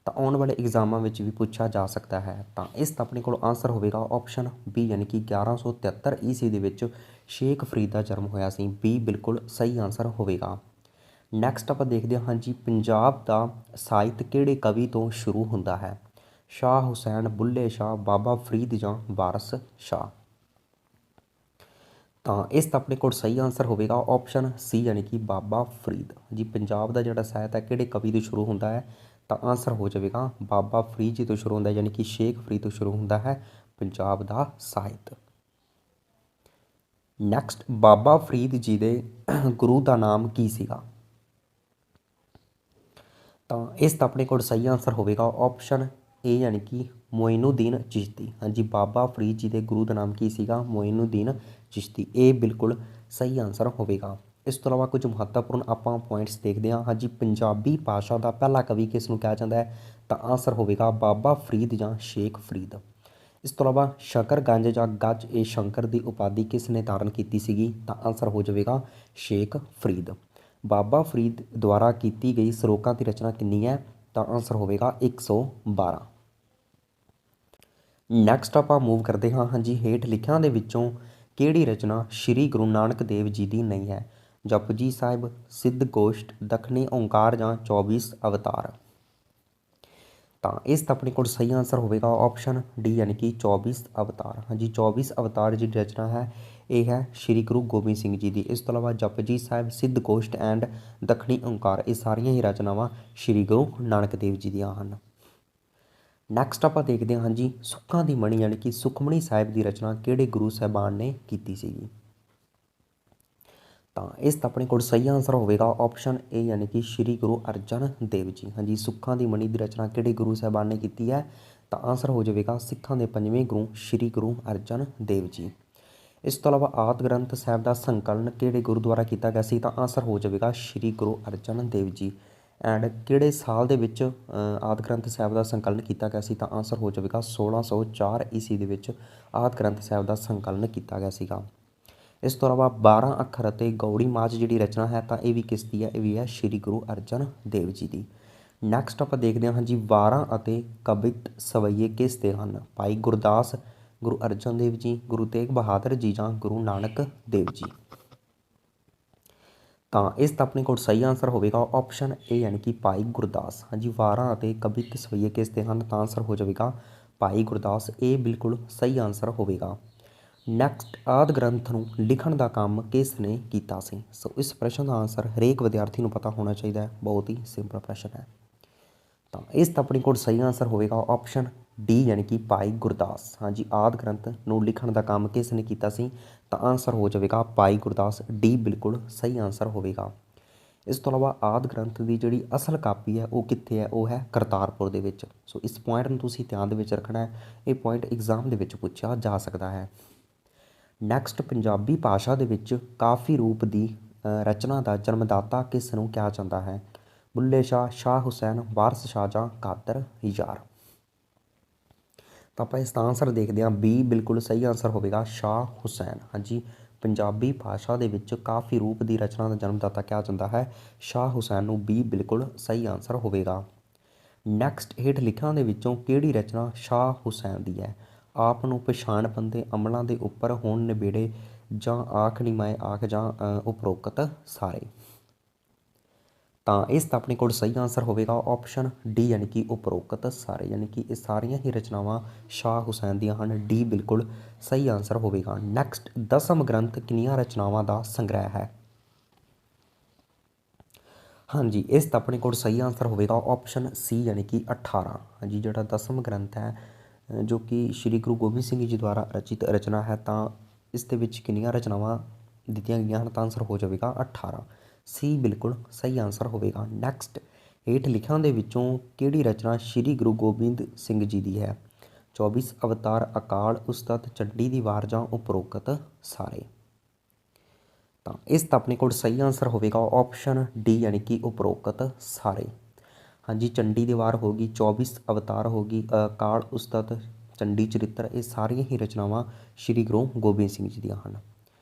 A: ਤਾਂ ਆਉਣ ਵਾਲੇ ਐਗਜ਼ਾਮਾਂ ਵਿੱਚ ਵੀ ਪੁੱਛਿਆ ਜਾ ਸਕਦਾ ਹੈ। ਤਾਂ ਇਸ ਦਾ ਆਪਣੇ ਕੋਲ ਆਂਸਰ ਹੋਵੇਗਾ ਆਪਸ਼ਨ ਬੀ, ਯਾਨੀ ਕਿ 1173 ਈਸਵੀ ਦੇ ਵਿੱਚ ਸ਼ੇਖ ਫਰੀਦ ਦਾ ਜਨਮ ਹੋਇਆ ਸੀ। ਬੀ ਬਿਲਕੁਲ ਸਹੀ ਆਂਸਰ ਹੋਵੇਗਾ। ਨੈਕਸਟ ਆਪਾਂ ਦੇਖਦੇ ਹਾਂ ਜੀ, ਪੰਜਾਬ ਦਾ ਸਾਹਿਤ ਕਿਹੜੇ ਕਵੀ ਤੋਂ ਸ਼ੁਰੂ ਹੁੰਦਾ ਹੈ? ਸ਼ਾਹ ਹੁਸੈਨ, ਬੁੱਲੇ ਸ਼ਾਹ, ਬਾਬਾ ਫਰੀਦ ਜਾਂ ਵਾਰਸ ਸ਼ਾਹ। ਤਾਂ ਇਸ ਦਾ ਆਪਣੇ ਕੋਲ ਸਹੀ ਆਂਸਰ ਹੋਵੇਗਾ ਆਪਸ਼ਨ ਸੀ, ਯਾਨੀ ਕਿ ਬਾਬਾ ਫਰੀਦ। ਜੀ, ਪੰਜਾਬ ਦਾ ਜਿਹੜਾ ਸਾਹਿਤ ਹੈ ਕਿਹੜੇ ਕਵੀ ਤੋਂ ਸ਼ੁਰੂ ਹੁੰਦਾ ਹੈ? ਤਾਂ ਆਂਸਰ ਹੋ ਜਾਵੇਗਾ ਬਾਬਾ ਫਰੀਦ ਜੀ ਤੋਂ ਸ਼ੁਰੂ ਹੁੰਦਾ ਹੈ, ਯਾਨੀ ਕਿ ਸ਼ੇਖ ਫਰੀਦ ਤੋਂ ਸ਼ੁਰੂ ਹੁੰਦਾ ਹੈ ਪੰਜਾਬ ਦਾ ਸਾਹਿਤ। ਨੈਕਸਟ, ਬਾਬਾ ਫਰੀਦ ਜੀ ਦੇ ਗੁਰੂ ਦਾ ਨਾਮ ਕੀ ਸੀਗਾ? ਤਾਂ ਇਸ ਦਾ ਆਪਣੇ ਕੋਲ ਸਹੀ ਆਂਸਰ ਹੋਵੇਗਾ ਆਪਸ਼ਨ ਏ, ਯਾਨੀ ਕਿ ਮੋਇਨੂਦੀਨ ਚਿਸ਼ਤੀ। ਹਾਂਜੀ, ਬਾਬਾ ਫਰੀਦ ਜੀ ਦੇ ਗੁਰੂ ਦਾ ਨਾਮ ਕੀ ਸੀਗਾ? ਮੋਇਨੂਦੀਨ ਚਿਸ਼ਤੀ। ਇਹ ਬਿਲਕੁਲ ਸਹੀ ਆਂਸਰ ਹੋਵੇਗਾ। ਇਸ ਤੋਂ ਇਲਾਵਾ ਕੁਝ ਮਹੱਤਵਪੂਰਨ ਆਪਾਂ ਪੁਆਇੰਟਸ ਦੇਖਦੇ ਹਾਂ। ਹਾਂਜੀ, ਪੰਜਾਬੀ ਭਾਸ਼ਾ ਦਾ ਪਹਿਲਾ ਕਵੀ ਕਿਸ ਨੂੰ ਕਿਹਾ ਜਾਂਦਾ ਹੈ? ਤਾਂ ਆਂਸਰ ਹੋਵੇਗਾ ਬਾਬਾ ਫਰੀਦ ਜਾਂ ਸ਼ੇਖ ਫਰੀਦ। ਇਸ ਤੋਂ ਇਲਾਵਾ ਸ਼ਕਰਗੰਜ ਜਾਂ ਗੱਜ ਏ ਸ਼ੰਕਰ ਦੀ ਉਪਾਧੀ ਕਿਸ ਨੇ ਧਾਰਨ ਕੀਤੀ ਸੀਗੀ? ਤਾਂ ਆਂਸਰ ਹੋ ਜਾਵੇਗਾ ਸ਼ੇਖ ਫਰੀਦ। ਬਾਬਾ ਫਰੀਦ ਦੁਆਰਾ ਕੀਤੀ ਗਈ ਸ਼ਲੋਕਾਂ ਦੀ ਰਚਨਾ ਕਿੰਨੀ ਹੈ? ਤਾਂ ਆਂਸਰ ਹੋਵੇਗਾ 112। ਨੈਕਸਟ ਆਪਾਂ ਮੂਵ ਕਰਦੇ ਹਾਂ। ਹਾਂਜੀ, ਹੇਠ ਲਿਖਿਆਂ ਦੇ ਵਿੱਚੋਂ ਕਿਹੜੀ ਰਚਨਾ ਸ਼੍ਰੀ ਗੁਰੂ ਨਾਨਕ ਦੇਵ ਜੀ ਦੀ ਨਹੀਂ ਹੈ? ਜਪਜੀ ਸਾਹਿਬ, ਸਿੱਧ ਗੋਸ਼ਟ, ਦੱਖਣੀ ਓਂਕਾਰ ਜਾਂ 24 ਅਵਤਾਰ। ਤਾਂ ਇਸ ਦਾ ਆਪਣੇ ਕੋਲ ਸਹੀ ਆਂਸਰ ਹੋਵੇਗਾ ਆਪਸ਼ਨ ਡੀ, ਯਾਨੀ ਕਿ 24 ਅਵਤਾਰ। ਹਾਂਜੀ, 24 ਅਵਤਾਰ ਜਿਹੜੀ ਰਚਨਾ ਹੈ ਇਹ ਹੈ ਸ਼੍ਰੀ ਗੁਰੂ ਗੋਬਿੰਦ ਸਿੰਘ ਜੀ ਦੀ। ਇਸ ਤੋਂ ਇਲਾਵਾ ਜਪਜੀ ਸਾਹਿਬ, ਸਿੱਧ ਗੋਸ਼ਟ ਐਂਡ ਦੱਖਣੀ ਓਂਕਾਰ, ਇਹ ਸਾਰੀਆਂ ਹੀ ਰਚਨਾਵਾਂ ਸ਼੍ਰੀ ਗੁਰੂ ਨਾਨਕ ਦੇਵ ਜੀ ਦੀਆਂ ਹਨ। ਨੈਕਸਟ ਆਪਾਂ ਦੇਖਦੇ ਹਾਂ ਜੀ, ਸੁੱਖਾਂ ਦੀ ਮਣੀ ਯਾਨੀ ਕਿ ਸੁਖਮਣੀ ਸਾਹਿਬ ਦੀ ਰਚਨਾ ਕਿਹੜੇ ਗੁਰੂ ਸਾਹਿਬਾਨ ਨੇ ਕੀਤੀ ਸੀਗੀ? ਤਾਂ ਇਸ ਦਾ ਆਪਣੇ ਕੋਲ ਸਹੀ ਆਂਸਰ ਹੋਵੇਗਾ ਆਪਸ਼ਨ ਏ, ਯਾਨੀ ਕਿ ਸ਼੍ਰੀ ਗੁਰੂ ਅਰਜਨ ਦੇਵ ਜੀ। ਹਾਂਜੀ, ਸੁੱਖਾਂ ਦੀ ਮਣੀ ਦੀ ਰਚਨਾ ਕਿਹੜੇ ਗੁਰੂ ਸਾਹਿਬਾਨ ਨੇ ਕੀਤੀ ਹੈ? ਤਾਂ ਆਂਸਰ ਹੋ ਜਾਵੇਗਾ ਸਿੱਖਾਂ ਦੇ 5ਵੇਂ ਗੁਰੂ ਸ਼੍ਰੀ ਗੁਰੂ ਅਰਜਨ ਦੇਵ ਜੀ। ਇਸ ਤੋਂ ਇਲਾਵਾ ਆਦਿ ਗ੍ਰੰਥ ਸਾਹਿਬ ਦਾ ਸੰਕਲਨ ਕਿਹੜੇ ਗੁਰੂ ਦੁਆਰਾ ਕੀਤਾ ਗਿਆ ਸੀ? ਤਾਂ ਆਂਸਰ ਹੋ ਜਾਵੇਗਾ ਸ਼੍ਰੀ ਗੁਰੂ ਅਰਜਨ ਦੇਵ ਜੀ। ਐਂਡ ਕਿਹੜੇ ਸਾਲ ਦੇ ਵਿੱਚ ਆਦਿ ਗ੍ਰੰਥ ਸਾਹਿਬ ਦਾ ਸੰਕਲਨ ਕੀਤਾ ਗਿਆ ਸੀ? ਤਾਂ ਆਂਸਰ ਹੋ ਜਾਵੇਗਾ 1604 ਈਸਵੀ ਦੇ ਵਿੱਚ ਆਦਿ ਗ੍ਰੰਥ ਸਾਹਿਬ ਦਾ ਸੰਕਲਨ ਕੀਤਾ ਗਿਆ ਸੀਗਾ। ਇਸ ਤੋਂ ਇਲਾਵਾ 12 ਅੱਖਰ ਅਤੇ ਗੌੜੀ ਮਾਝ ਜਿਹੜੀ ਰਚਨਾ ਹੈ ਤਾਂ ਇਹ ਵੀ ਕਿਸ ਦੀ ਹੈ, ਇਹ ਵੀ ਹੈ ਸ਼੍ਰੀ ਗੁਰੂ ਅਰਜਨ ਦੇਵ ਜੀ ਦੀ। ਨੈਕਸਟ ਆਪਾਂ ਦੇਖਦੇ ਹਾਂ ਜੀ, ਵਾਰਾਂ ਅਤੇ ਕਵਿਤ ਸਵਈਏ ਕਿਸ ਦੇ ਹਨ? ਭਾਈ ਗੁਰਦਾਸ, ਗੁਰੂ ਅਰਜਨ ਦੇਵ ਜੀ, ਗੁਰੂ ਤੇਗ ਬਹਾਦਰ ਜੀ ਜਾਂ ਗੁਰੂ ਨਾਨਕ ਦੇਵ ਜੀ। ਤਾਂ ਇਸ ਦਾ ਆਪਣੇ ਕੋਲ ਸਹੀ ਆਨਸਰ ਹੋਵੇਗਾ ਆਪਸ਼ਨ ਏ ਯਾਨੀ ਕਿ ਭਾਈ ਗੁਰਦਾਸ। ਹਾਂਜੀ, ਵਾਰਾਂ ਅਤੇ ਕਵਿਤ ਸਵਈਏ ਕਿਸ ਦੇ ਹਨ? ਤਾਂ ਆਨਸਰ ਹੋ ਜਾਵੇਗਾ ਭਾਈ ਗੁਰਦਾਸ। ਇਹ ਬਿਲਕੁਲ ਸਹੀ ਆਨਸਰ ਹੋਵੇਗਾ। ਨੈਕਸਟ, ਆਦਿ ਗ੍ਰੰਥ ਨੂੰ ਲਿਖਣ ਦਾ ਕੰਮ ਕਿਸ ਨੇ ਕੀਤਾ ਸੀ? ਸੋ ਇਸ ਪ੍ਰਸ਼ਨ ਦਾ ਆਨਸਰ ਹਰੇਕ ਵਿਦਿਆਰਥੀ ਨੂੰ ਪਤਾ ਹੋਣਾ ਚਾਹੀਦਾ ਹੈ, ਬਹੁਤ ਹੀ ਸਿੰਪਲ ਪ੍ਰਸ਼ਨ ਹੈ। ਤਾਂ ਇਸ ਦਾ ਆਪਣੇ ਕੋਲ ਸਹੀ ਆਨਸਰ ਹੋਵੇਗਾ ਆਪਸ਼ਨ ਡੀ ਯਾਨੀ ਕਿ ਭਾਈ ਗੁਰਦਾਸ। ਹਾਂਜੀ, ਆਦਿ ਗ੍ਰੰਥ ਨੂੰ ਲਿਖਣ ਦਾ ਕੰਮ ਕਿਸ ਨੇ ਕੀਤਾ ਸੀ? ਤਾਂ ਆਨਸਰ ਹੋ ਜਾਵੇਗਾ ਭਾਈ ਗੁਰਦਾਸ। ਡੀ ਬਿਲਕੁਲ ਸਹੀ ਆਨਸਰ ਹੋਵੇਗਾ। ਇਸ ਤੋਂ ਇਲਾਵਾ ਆਦਿ ਗ੍ਰੰਥ ਦੀ ਜਿਹੜੀ ਅਸਲ ਕਾਪੀ ਹੈ ਉਹ ਕਿੱਥੇ ਹੈ? ਉਹ ਹੈ ਕਰਤਾਰਪੁਰ ਦੇ ਵਿੱਚ। ਸੋ ਇਸ ਪੁਆਇੰਟ ਨੂੰ ਤੁਸੀਂ ਧਿਆਨ ਦੇ ਵਿੱਚ ਰੱਖਣਾ ਹੈ, ਇਹ ਪੁਆਇੰਟ ਐਗਜ਼ਾਮ ਦੇ ਵਿੱਚ ਪੁੱਛਿਆ ਜਾ ਸਕਦਾ ਹੈ। ਨੈਕਸਟ, ਪੰਜਾਬੀ ਭਾਸ਼ਾ ਦੇ ਵਿੱਚ ਕਾਫੀ ਰੂਪ ਦੀ ਰਚਨਾ ਦਾ ਜਨਮਦਾਤਾ ਕਿਸ ਨੂੰ ਕਿਹਾ ਜਾਂਦਾ ਹੈ? ਬੁੱਲੇ ਸ਼ਾਹ, ਸ਼ਾਹ ਹੁਸੈਨ, ਵਾਰਸ ਸ਼ਾਹ ਜਾਂ ਕਾਦਰ ਯਾਰ। ਤਾਂ ਆਪਾਂ ਇਸ ਦਾ ਆਨਸਰ ਦੇਖਦੇ ਹਾਂ, ਬੀ ਬਿਲਕੁਲ ਸਹੀ ਆਨਸਰ ਹੋਵੇਗਾ ਸ਼ਾਹ ਹੁਸੈਨ। ਹਾਂਜੀ, ਪੰਜਾਬੀ ਭਾਸ਼ਾ ਦੇ ਵਿੱਚ ਕਾਫੀ ਰੂਪ ਦੀ ਰਚਨਾ ਦਾ ਜਨਮਦਾਤਾ ਕਿਹਾ ਜਾਂਦਾ ਹੈ ਸ਼ਾਹ ਹੁਸੈਨ ਨੂੰ। ਬੀ ਬਿਲਕੁਲ ਸਹੀ ਆਨਸਰ ਹੋਵੇਗਾ। ਨੈਕਸਟ, ਹੇਠ ਲਿਖਿਆਂ ਦੇ ਵਿੱਚੋਂ ਕਿਹੜੀ ਰਚਨਾ ਸ਼ਾਹ ਹੁਸੈਨ ਦੀ ਹੈ? ਆਪ ਨੂੰ ਪਛਾਣ ਬੰਦੇ, ਅਮਲਾਂ ਦੇ ਉੱਪਰ ਹੋਣ ਨਿਬੇੜੇ ਜਾਂ ਆਖ ਨੀ ਮੈਂ ਆਖ ਜਾਂ ਉਪਰੋਕਤ ਸਾਰੇ। ਤਾਂ ਇਸ ਦਾ ਆਪਣੇ ਕੋਲ ਸਹੀ ਆਨਸਰ ਹੋਵੇਗਾ ਆਪਸ਼ਨ ਡੀ ਯਾਨੀ ਕਿ ਉਪਰੋਕਤ ਸਾਰੇ। ਯਾਨੀ ਕਿ ਇਹ ਸਾਰੀਆਂ ਹੀ ਰਚਨਾਵਾਂ ਸ਼ਾਹ ਹੁਸੈਨ ਦੀਆਂ ਹਨ। ਡੀ ਬਿਲਕੁਲ ਸਹੀ ਆਨਸਰ ਹੋਵੇਗਾ। ਨੈਕਸਟ, ਦਸਮ ਗ੍ਰੰਥ ਕਿੰਨੀਆਂ ਰਚਨਾਵਾਂ ਦਾ ਸੰਗ੍ਰਹਿ ਹੈ? ਹਾਂਜੀ, ਇਸ ਦਾ ਆਪਣੇ ਕੋਲ ਸਹੀ ਆਨਸਰ ਹੋਵੇਗਾ ਆਪਸ਼ਨ ਸੀ ਯਾਨੀ ਕਿ 18। ਹਾਂਜੀ, ਜਿਹੜਾ ਦਸਮ ਗ੍ਰੰਥ ਹੈ ਜੋ ਕਿ ਸ਼੍ਰੀ ਗੁਰੂ ਗੋਬਿੰਦ ਸਿੰਘ ਜੀ ਦੁਆਰਾ ਰਚਿਤ ਰਚਨਾ ਹੈ, ਤਾਂ ਇਸ ਦੇ ਵਿੱਚ ਕਿੰਨੀਆਂ ਰਚਨਾਵਾਂ ਦਿੱਤੀਆਂ ਗਈਆਂ ਹਨ? ਤਾਂ ਆਨਸਰ ਹੋ ਜਾਵੇਗਾ 18। ਸੀ ਬਿਲਕੁਲ ਸਹੀ ਆਨਸਰ ਹੋਵੇਗਾ। ਨੈਕਸਟ, ਹੇਠ ਲਿਖਿਆਂ ਦੇ ਵਿੱਚੋਂ ਕਿਹੜੀ ਰਚਨਾ ਸ਼੍ਰੀ ਗੁਰੂ ਗੋਬਿੰਦ ਸਿੰਘ ਜੀ ਦੀ ਹੈ? 24 ਅਵਤਾਰ, ਅਕਾਲ ਉਸਤਤ, ਚੰਡੀ ਦੀ ਵਾਰ ਜਾਂ ਉਪਰੋਕਤ ਸਾਰੇ। ਤਾਂ ਇਸ ਦਾ ਆਪਣੇ ਕੋਲ ਸਹੀ ਆਨਸਰ ਹੋਵੇਗਾ ਆਪਸ਼ਨ ਡੀ ਯਾਨੀ ਕਿ ਉਪਰੋਕਤ ਸਾਰੇ। ਹਾਂਜੀ, ਚੰਡੀ ਦੀ ਵਾਰ ਹੋ ਗਈ, 24 ਅਵਤਾਰ ਹੋ ਗਈ, ਅਕਾਲ ਉਸਤਤ, ਚੰਡੀ ਚਰਿੱਤਰ, ਇਹ ਸਾਰੀਆਂ ਹੀ ਰਚਨਾਵਾਂ ਸ਼੍ਰੀ ਗੁਰੂ ਗੋਬਿੰਦ ਸਿੰਘ ਜੀ ਦੀਆਂ ਹਨ।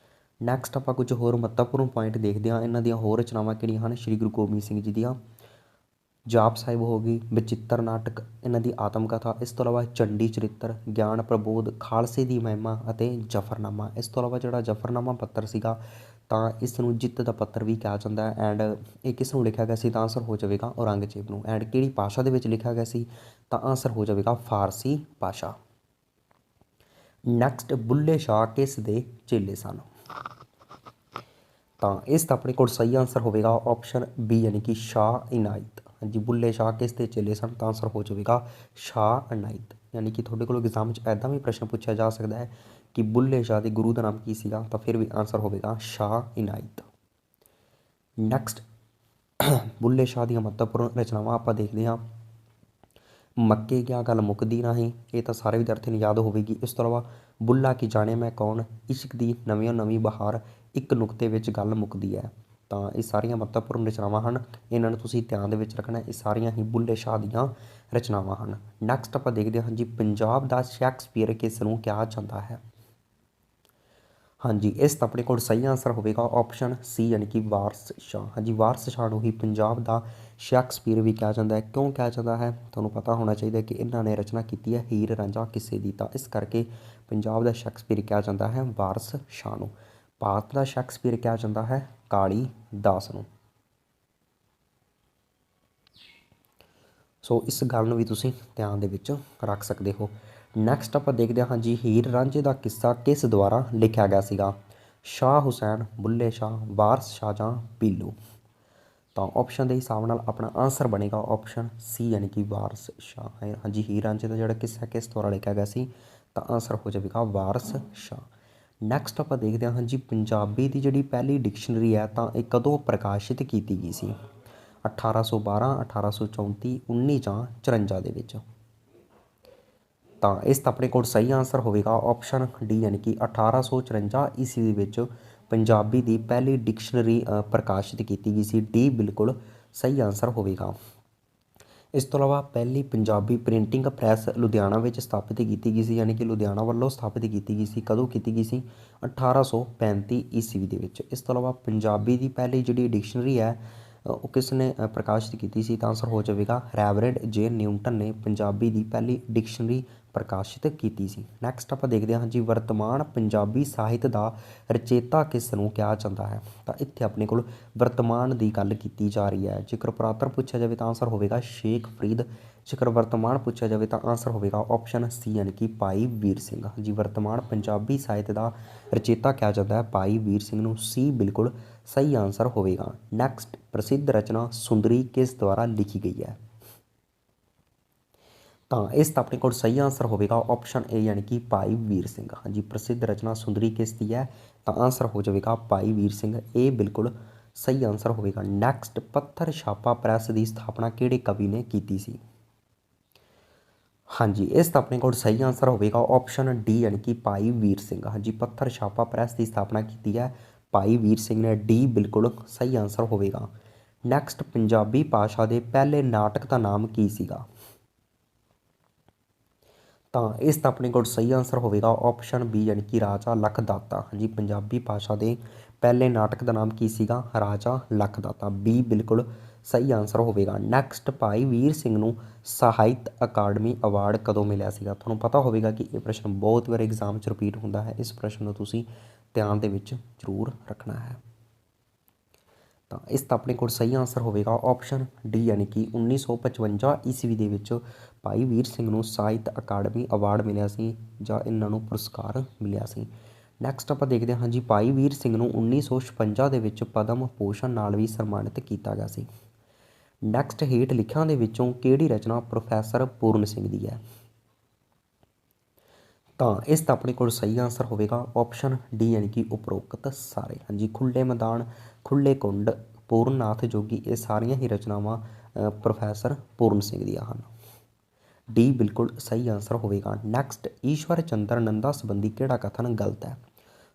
A: ਨੈਕਸਟ, ਆਪਾਂ ਕੁਝ ਹੋਰ ਮਹੱਤਵਪੂਰਨ ਪੁਆਇੰਟ ਦੇਖਦੇ ਹਾਂ। ਇਹਨਾਂ ਦੀਆਂ ਹੋਰ ਰਚਨਾਵਾਂ ਕਿਹੜੀਆਂ ਹਨ ਸ਼੍ਰੀ ਗੁਰੂ ਗੋਬਿੰਦ ਸਿੰਘ ਜੀ ਦੀਆਂ? ਜਾਪ ਸਾਹਿਬ ਹੋ ਗਈ, ਬਚਿੱਤਰ ਨਾਟਕ, ਇਹਨਾਂ ਦੀ ਆਤਮ ਕਥਾ। ਇਸ ਤੋਂ ਇਲਾਵਾ ਚੰਡੀ ਚਰਿੱਤਰ, ਗਿਆਨ ਪ੍ਰਬੋਧ, ਖਾਲਸੇ ਦੀ ਮਹਿਮਾ ਅਤੇ ਜਫਰਨਾਮਾ। ਇਸ ਤੋਂ ਇਲਾਵਾ ਜਿਹੜਾ ਜਫਰਨਾਮਾ ਪੱਤਰ ਸੀਗਾ ਤਾਂ ਇਸ ਨੂੰ ਜਿੱਤ ਦਾ ਪੱਤਰ ਵੀ ਕਿਹਾ ਜਾਂਦਾ ਹੈ। ਐਂਡ ਇਹ ਕਿਸ ਨੂੰ ਲਿਖਿਆ ਗਿਆ ਸੀ? ਤਾਂ ਆਨਸਰ ਹੋ ਜਾਵੇਗਾ ਔਰੰਗਜ਼ੇਬ ਨੂੰ। ਐਂਡ ਕਿਹੜੀ ਭਾਸ਼ਾ ਦੇ ਵਿੱਚ ਲਿਖਿਆ ਗਿਆ ਸੀ? ਤਾਂ ਆਨਸਰ ਹੋ ਜਾਵੇਗਾ ਫਾਰਸੀ ਭਾਸ਼ਾ। ਨੈਕਸਟ, ਬੁੱਲੇ ਸ਼ਾਹ ਕਿਸ ਦੇ ਚੇਲੇ ਸਨ? ਤਾਂ ਇਸ ਦਾ ਆਪਣੇ ਕੋਲ ਸਹੀ ਆਨਸਰ ਹੋਵੇਗਾ ਆਪਸ਼ਨ ਬੀ ਯਾਨੀ ਕਿ ਸ਼ਾਹ ਇਨਾਇਤ। ਹਾਂਜੀ, ਬੁੱਲੇ ਸ਼ਾਹ ਕਿਸ ਦੇ ਚੇਲੇ ਸਨ? ਤਾਂ ਆਨਸਰ ਹੋ ਜਾਵੇਗਾ ਸ਼ਾਹ ਇਨਾਇਤ। ਯਾਨੀ ਕਿ ਤੁਹਾਡੇ ਕੋਲ ਐਗਜ਼ਾਮ 'ਚ ਇੱਦਾਂ ਵੀ ਪ੍ਰਸ਼ਨ ਪੁੱਛਿਆ ਜਾ ਸਕਦਾ ਹੈ ਕਿ ਬੁੱਲੇ ਸ਼ਾਹ ਦੇ ਗੁਰੂ ਦਾ ਨਾਮ ਕੀ ਸੀਗਾ, ਤਾਂ ਫਿਰ ਵੀ ਆਨਸਰ ਹੋਵੇਗਾ ਸ਼ਾਹ ਇਨਾਇਤ। ਨੈਕਸਟ, ਬੁੱਲੇ ਸ਼ਾਹ ਦੀਆਂ ਮਹੱਤਵਪੂਰਨ ਰਚਨਾਵਾਂ ਆਪਾਂ ਦੇਖਦੇ ਹਾਂ। ਮੱਕੇ ਕਿਆ ਗੱਲ ਮੁੱਕਦੀ ਨਹੀਂ, ਇਹ ਤਾਂ ਸਾਰੇ ਵਿਦਿਆਰਥੀਆਂ ਨੂੰ ਯਾਦ ਹੋਵੇਗੀ। ਇਸ ਤੋਂ ਇਲਾਵਾ ਬੁੱਲਾ ਕੀ ਜਾਣੇ ਮੈਂ ਕੌਣ, ਇਸ਼ਕ ਦੀ ਨਵੀਂ ਨਵੀਂ ਬਹਾਰ, ਇੱਕ ਨੁਕਤੇ ਵਿੱਚ ਗੱਲ ਮੁੱਕਦੀ ਹੈ। ਤਾਂ ਇਹ ਸਾਰੀਆਂ ਮਹੱਤਵਪੂਰਨ ਰਚਨਾਵਾਂ ਹਨ, ਇਹਨਾਂ ਨੂੰ ਤੁਸੀਂ ਧਿਆਨ ਦੇ ਵਿੱਚ ਰੱਖਣਾ। ਇਹ ਸਾਰੀਆਂ ਹੀ ਬੁੱਲੇ ਸ਼ਾਹ ਦੀਆਂ ਰਚਨਾਵਾਂ ਹਨ। ਨੈਕਸਟ ਆਪਾਂ ਦੇਖਦੇ ਹਾਂ ਜੀ, ਪੰਜਾਬ ਦਾ ਸ਼ੇਕਸਪੀਅਰ ਕਿਸ ਨੂੰ ਕਿਹਾ ਜਾਂਦਾ ਹੈ? ਹਾਂਜੀ, ਇਸ ਦਾ ਆਪਣੇ ਕੋਲ ਸਹੀ ਆਨਸਰ ਹੋਵੇਗਾ ਆਪਸ਼ਨ ਸੀ ਯਾਨੀ ਕਿ ਵਾਰਸ ਸ਼ਾਹ। ਹਾਂਜੀ, ਵਾਰਸ ਸ਼ਾਹ ਨੂੰ ਹੀ ਪੰਜਾਬ ਦਾ ਸ਼ੇਕਸਪੀਅਰ ਵੀ ਕਿਹਾ ਜਾਂਦਾ ਹੈ। ਕਿਉਂ ਕਿਹਾ ਜਾਂਦਾ ਹੈ? ਤੁਹਾਨੂੰ ਪਤਾ ਹੋਣਾ ਚਾਹੀਦਾ ਕਿ ਇਹਨਾਂ ਨੇ ਰਚਨਾ ਕੀਤੀ ਹੈ ਹੀਰ ਰਾਂਝਾ ਕਿੱਸੇ ਦੀ, ਤਾਂ ਇਸ ਕਰਕੇ ਪੰਜਾਬ ਦਾ ਸ਼ੇਕਸਪੀਅਰ ਕਿਹਾ ਜਾਂਦਾ ਹੈ ਵਾਰਸ ਸ਼ਾਹ ਨੂੰ। ਭਾਰਤ ਦਾ ਸ਼ੇਕਸਪੀਅਰ ਕਿਹਾ ਜਾਂਦਾ ਹੈ ਕਾਲੀ ਦਾਸ ਨੂੰ। ਸੋ ਇਸ ਗੱਲ ਨੂੰ ਵੀ ਤੁਸੀਂ ਧਿਆਨ ਦੇ ਵਿੱਚ ਰੱਖ ਸਕਦੇ ਹੋ। ਨੈਕਸਟ ਆਪਾਂ ਦੇਖਦੇ ਹਾਂ ਜੀ, ਹੀਰ ਰਾਂਝੇ ਦਾ ਕਿੱਸਾ ਕਿਸ ਦੁਆਰਾ ਲਿਖਿਆ ਗਿਆ ਸੀਗਾ? ਸ਼ਾਹ ਹੁਸੈਨ, ਬੁੱਲੇ ਸ਼ਾਹ, ਵਾਰਸ ਸ਼ਾਹ ਜਾਂ ਪੀਲੂ। ਤਾਂ ਆਪਸ਼ਨ ਦੇ ਹਿਸਾਬ ਨਾਲ ਆਪਣਾ ਆਨਸਰ ਬਣੇਗਾ ਆਪਸ਼ਨ ਸੀ ਯਾਨੀ ਕਿ ਵਾਰਸ ਸ਼ਾਹ। ਹਾਂਜੀ, ਹੀਰ ਰਾਂਝੇ ਦਾ ਜਿਹੜਾ ਕਿੱਸਾ ਕਿਸ ਦੁਆਰਾ ਲਿਖਿਆ ਗਿਆ ਸੀ? ਤਾਂ ਆਨਸਰ ਹੋ ਜਾਵੇਗਾ ਵਾਰਸ ਸ਼ਾਹ। ਨੈਕਸਟ ਆਪਾਂ ਦੇਖਦੇ ਹਾਂ ਜੀ, ਪੰਜਾਬੀ ਦੀ ਜਿਹੜੀ ਪਹਿਲੀ ਡਿਕਸ਼ਨਰੀ ਹੈ ਤਾਂ ਇਹ ਕਦੋਂ ਪ੍ਰਕਾਸ਼ਿਤ ਕੀਤੀ ਗਈ ਸੀ? 1812, 1834, 19 ਜਾਂ 54 ਦੇ ਵਿੱਚ। ਤਾਂ ਇਸ ਦਾ ਆਪਣੇ ਕੋਲ ਸਹੀ ਆਨਸਰ ਹੋਵੇਗਾ ਆਪਸ਼ਨ ਡੀ ਯਾਨੀ ਕਿ 1854 ਈਸਵੀ ਵਿੱਚ ਪੰਜਾਬੀ ਦੀ ਪਹਿਲੀ ਡਿਕਸ਼ਨਰੀ ਪ੍ਰਕਾਸ਼ਿਤ ਕੀਤੀ ਗਈ ਸੀ। ਡੀ ਬਿਲਕੁਲ ਸਹੀ ਆਨਸਰ ਹੋਵੇਗਾ। ਇਸ ਤੋਂ ਇਲਾਵਾ ਪਹਿਲੀ ਪੰਜਾਬੀ ਪ੍ਰਿੰਟਿੰਗ ਪ੍ਰੈਸ ਲੁਧਿਆਣਾ ਵਿੱਚ ਸਥਾਪਿਤ ਕੀਤੀ ਗਈ ਸੀ, ਯਾਨੀ ਕਿ ਲੁਧਿਆਣਾ ਵੱਲੋਂ ਸਥਾਪਿਤ ਕੀਤੀ ਗਈ ਸੀ। ਕਦੋਂ ਕੀਤੀ ਗਈ ਸੀ? 1835 ਈਸਵੀ ਦੇ ਵਿੱਚ। ਇਸ ਤੋਂ ਇਲਾਵਾ ਪੰਜਾਬੀ ਦੀ ਪਹਿਲੀ ਜਿਹੜੀ ਡਿਕਸ਼ਨਰੀ ਹੈ ਉਹ ਕਿਸ ਨੇ ਪ੍ਰਕਾਸ਼ਿਤ ਕੀਤੀ ਸੀ? ਤਾਂ ਆਂਸਰ ਹੋ ਜਾਵੇਗਾ ਰੈਵਰੈਂਡ ਜੇ ਨਿਊਟਨ ਨੇ ਪੰਜਾਬੀ ਦੀ ਪਹਿਲੀ ਡਿਕਸ਼ਨਰੀ ਪ੍ਰਕਾਸ਼ਿਤ ਕੀਤੀ ਸੀ। ਨੈਕਸਟ ਆਪਾਂ ਦੇਖਦੇ ਹਾਂ ਜੀ, ਵਰਤਮਾਨ ਪੰਜਾਬੀ ਸਾਹਿਤ ਦਾ ਰਚੇਤਾ ਕਿਸ ਨੂੰ ਕਿਹਾ ਜਾਂਦਾ ਹੈ? ਤਾਂ ਇੱਥੇ ਆਪਣੇ ਕੋਲ ਵਰਤਮਾਨ ਦੀ ਗੱਲ ਕੀਤੀ ਜਾ ਰਹੀ ਹੈ। ਜੇਕਰ ਪੁਰਾਤਨ ਪੁੱਛਿਆ ਜਾਵੇ ਤਾਂ ਆਂਸਰ ਹੋਵੇਗਾ ਸ਼ੇਖ ਫਰੀਦ। ਜੇਕਰ ਵਰਤਮਾਨ ਪੁੱਛਿਆ ਜਾਵੇ ਤਾਂ ਆਂਸਰ ਹੋਵੇਗਾ ਆਪਸ਼ਨ ਸੀ, ਯਾਨੀ ਕਿ ਭਾਈ ਵੀਰ ਸਿੰਘ। ਜੀ ਵਰਤਮਾਨ ਪੰਜਾਬੀ ਸਾਹਿਤ ਦਾ ਰਚੇਤਾ ਕਿਹਾ ਜਾਂਦਾ ਹੈ ਭਾਈ ਵੀਰ ਸਿੰਘ ਨੂੰ। ਸੀ ਬਿਲਕੁਲ ਸਹੀ ਆਂਸਰ ਹੋਵੇਗਾ। ਨੈਕਸਟ, ਪ੍ਰਸਿੱਧ ਰਚਨਾ ਸੁੰਦਰੀ ਕਿਸ ਦੁਆਰਾ ਲਿਖੀ ਗਈ ਹੈ? ਤਾਂ ਇਸ ਦਾ ਆਪਣੇ ਕੋਲ ਸਹੀ ਆਂਸਰ ਹੋਵੇਗਾ ਆਪਸ਼ਨ ਏ, ਯਾਨੀ ਕਿ ਭਾਈ ਵੀਰ ਸਿੰਘ। ਹਾਂਜੀ, ਪ੍ਰਸਿੱਧ ਰਚਨਾ ਸੁੰਦਰੀ ਕਿਸ ਦੀ ਹੈ? ਤਾਂ ਆਂਸਰ ਹੋ ਜਾਵੇਗਾ ਭਾਈ ਵੀਰ ਸਿੰਘ। ਇਹ ਬਿਲਕੁਲ ਸਹੀ ਆਂਸਰ ਹੋਵੇਗਾ। ਨੈਕਸਟ, ਪੱਥਰ ਛਾਪਾ ਪ੍ਰੈਸ ਦੀ ਸਥਾਪਨਾ ਕਿਹੜੇ ਕਵੀ ਨੇ ਕੀਤੀ ਸੀ? ਹਾਂਜੀ, ਇਸ ਦਾ ਆਪਣੇ ਕੋਲ ਸਹੀ ਆਂਸਰ ਹੋਵੇਗਾ ਆਪਸ਼ਨ ਡੀ, ਯਾਨੀ ਕਿ ਭਾਈ ਵੀਰ ਸਿੰਘ। ਹਾਂਜੀ, ਪੱਥਰ ਛਾਪਾ ਪ੍ਰੈਸ ਦੀ ਸਥਾਪਨਾ ਕੀਤੀ ਹੈ ਭਾਈ ਵੀਰ ਸਿੰਘ ਨੇ। ਡੀ ਬਿਲਕੁਲ ਸਹੀ ਆਂਸਰ ਹੋਵੇਗਾ। ਨੈਕਸਟ, ਪੰਜਾਬੀ ਭਾਸ਼ਾ ਦੇ ਪਹਿਲੇ ਨਾਟਕ ਦਾ ਨਾਮ ਕੀ ਸੀਗਾ? ਤਾਂ ਇਸ ਦਾ ਆਪਣੇ ਕੋਲ ਸਹੀ ਆਂਸਰ ਹੋਵੇਗਾ ਆਪਸ਼ਨ ਬੀ, ਯਾਨੀ ਕਿ ਰਾਜਾ ਲਖਦਾਤਾ। ਹਾਂਜੀ, ਪੰਜਾਬੀ ਭਾਸ਼ਾ ਦੇ ਪਹਿਲੇ ਨਾਟਕ ਦਾ ਨਾਮ ਕੀ ਸੀਗਾ? ਰਾਜਾ ਲਖਦਾਤਾ। ਬੀ ਬਿਲਕੁਲ ਸਹੀ ਆਂਸਰ ਹੋਵੇਗਾ। ਨੈਕਸਟ, ਭਾਈ ਵੀਰ ਸਿੰਘ ਨੂੰ ਸਾਹਿਤ ਅਕਾਡਮੀ ਅਵਾਰਡ ਕਦੋਂ ਮਿਲਿਆ ਸੀਗਾ? ਤੁਹਾਨੂੰ ਪਤਾ ਹੋਵੇਗਾ ਕਿ ਇਹ ਪ੍ਰਸ਼ਨ ਬਹੁਤ ਵਾਰ ਐਗਜ਼ਾਮ 'ਚ ਰਿਪੀਟ ਹੁੰਦਾ ਹੈ। ਇਸ ਪ੍ਰਸ਼ਨ ਨੂੰ ਤੁਸੀਂ ਧਿਆਨ ਦੇ ਵਿੱਚ ਜ਼ਰੂਰ ਰੱਖਣਾ ਹੈ। ਤਾਂ ਇਸ ਦਾ ਆਪਣੇ ਕੋਲ ਸਹੀ ਆਂਸਰ ਹੋਵੇਗਾ ਆਪਸ਼ਨ ਡੀ, ਯਾਨੀ ਕਿ 1955 ਈਸਵੀ ਦੇ ਵਿੱਚ ਭਾਈ ਵੀਰ ਸਿੰਘ ਨੂੰ ਸਾਹਿਤ ਅਕਾਡਮੀ ਅਵਾਰਡ ਮਿਲਿਆ ਸੀ, ਜਾਂ ਇਹਨਾਂ ਨੂੰ ਪੁਰਸਕਾਰ ਮਿਲਿਆ ਸੀ। ਨੈਕਸਟ ਆਪਾਂ ਦੇਖਦੇ ਹਾਂ ਜੀ, ਭਾਈ ਵੀਰ ਸਿੰਘ ਨੂੰ 1956 ਦੇ ਵਿੱਚ ਪਦਮ ਭੂਸ਼ਣ ਨਾਲ ਵੀ ਸਨਮਾਨਿਤ ਕੀਤਾ ਗਿਆ ਸੀ। ਨੈਕਸਟ, ਹੇਠ ਲਿਖਿਆਂ ਦੇ ਵਿੱਚੋਂ ਕਿਹੜੀ ਰਚਨਾ ਪ੍ਰੋਫੈਸਰ ਪੂਰਨ ਸਿੰਘ ਦੀ ਹੈ? ਤਾਂ ਇਸ ਦਾ ਆਪਣੇ ਕੋਲ ਸਹੀ ਆਂਸਰ ਹੋਵੇਗਾ ਆਪਸ਼ਨ ਡੀ, ਯਾਨੀ ਕਿ ਉਪਰੋਕਤ ਸਾਰੇ। ਹਾਂਜੀ, ਖੁੱਲ੍ਹੇ ਮੈਦਾਨ, ਖੁੱਲ੍ਹੇ ਕੁੰਡ, ਪੂਰਨ ਨਾਥ ਜੋਗੀ, ਇਹ ਸਾਰੀਆਂ ਹੀ ਰਚਨਾਵਾਂ ਪ੍ਰੋਫੈਸਰ ਪੂਰਨ ਸਿੰਘ ਦੀਆਂ ਹਨ। ਡੀ ਬਿਲਕੁਲ ਸਹੀ ਆਂਸਰ ਹੋਵੇਗਾ। ਨੈਕਸਟ, ਈਸ਼ਵਰ ਚੰਦਰ ਨੰਦਾ ਸੰਬੰਧੀ ਕਿਹੜਾ ਕਥਨ ਗਲਤ ਹੈ?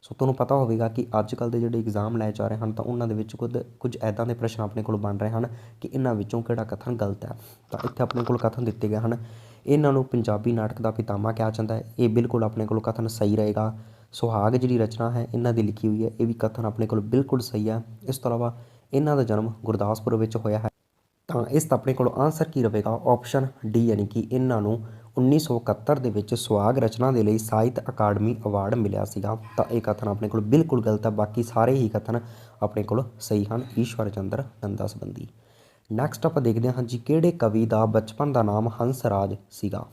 A: ਸੋ ਤੁਹਾਨੂੰ ਪਤਾ ਹੋਵੇਗਾ ਕਿ ਅੱਜ ਕੱਲ੍ਹ ਦੇ ਜਿਹੜੇ ਐਗਜ਼ਾਮ ਲੈ ਜਾ ਰਹੇ ਹਨ ਤਾਂ ਉਹਨਾਂ ਦੇ ਵਿੱਚ ਕੁਝ ਇੱਦਾਂ ਦੇ ਪ੍ਰਸ਼ਨ ਆਪਣੇ ਕੋਲ ਬਣ ਰਹੇ ਹਨ ਕਿ ਇਹਨਾਂ ਵਿੱਚੋਂ ਕਿਹੜਾ ਕਥਨ ਗਲਤ ਹੈ। ਤਾਂ ਇੱਥੇ ਆਪਣੇ ਕੋਲ ਕਥਨ ਦਿੱਤੇ ਗਏ ਹਨ, ਇਹਨਾਂ ਨੂੰ ਪੰਜਾਬੀ ਨਾਟਕ ਦਾ ਪਿਤਾਮਾ ਕਿਹਾ ਜਾਂਦਾ ਹੈ। ਇਹ ਬਿਲਕੁਲ ਆਪਣੇ ਕੋਲ ਕਥਨ ਸਹੀ ਰਹੇਗਾ। ਸੁਹਾਗ ਜਿਹੜੀ ਰਚਨਾ ਹੈ ਇਹਨਾਂ ਦੀ ਲਿਖੀ ਹੋਈ ਹੈ, ਇਹ ਵੀ ਕਥਨ ਆਪਣੇ ਕੋਲ ਬਿਲਕੁਲ ਸਹੀ ਹੈ। ਇਸ ਤੋਂ ਇਲਾਵਾ ਇਹਨਾਂ ਦਾ ਜਨਮ ਗੁਰਦਾਸਪੁਰ ਵਿੱਚ ਹੋਇਆ ਹੈ। ਤਾਂ ਇਸ ਦਾ ਆਪਣੇ ਕੋਲ ਆਂਸਰ ਕੀ ਰਹੇਗਾ? ਆਪਸ਼ਨ ਡੀ, ਯਾਨੀ ਕਿ ਇਹਨਾਂ ਨੂੰ 1971 ਦੇ ਵਿੱਚ ਸੁਹਾਗ ਰਚਨਾ ਦੇ ਲਈ ਸਾਹਿਤ ਅਕਾਡਮੀ ਅਵਾਰਡ ਮਿਲਿਆ ਸੀਗਾ। ਤਾਂ ਇਹ ਕਥਨ ਆਪਣੇ ਕੋਲ ਬਿਲਕੁਲ ਗਲਤ ਹੈ। ਬਾਕੀ ਸਾਰੇ ਹੀ ਕਥਨ ਆਪਣੇ ਕੋਲ ਸਹੀ ਹਨ ਈਸ਼ਵਰ ਚੰਦਰ ਨੰਦਾ ਸੰਬੰਧੀ। ਨੈਕਸਟ ਆਪਾਂ ਦੇਖਦੇ ਹਾਂ ਜੀ, ਕਿਹੜੇ ਕਵੀ ਦਾ ਬਚਪਨ ਦਾ ਨਾਮ ਹੰਸ ਰਾਜ ਸੀਗਾ?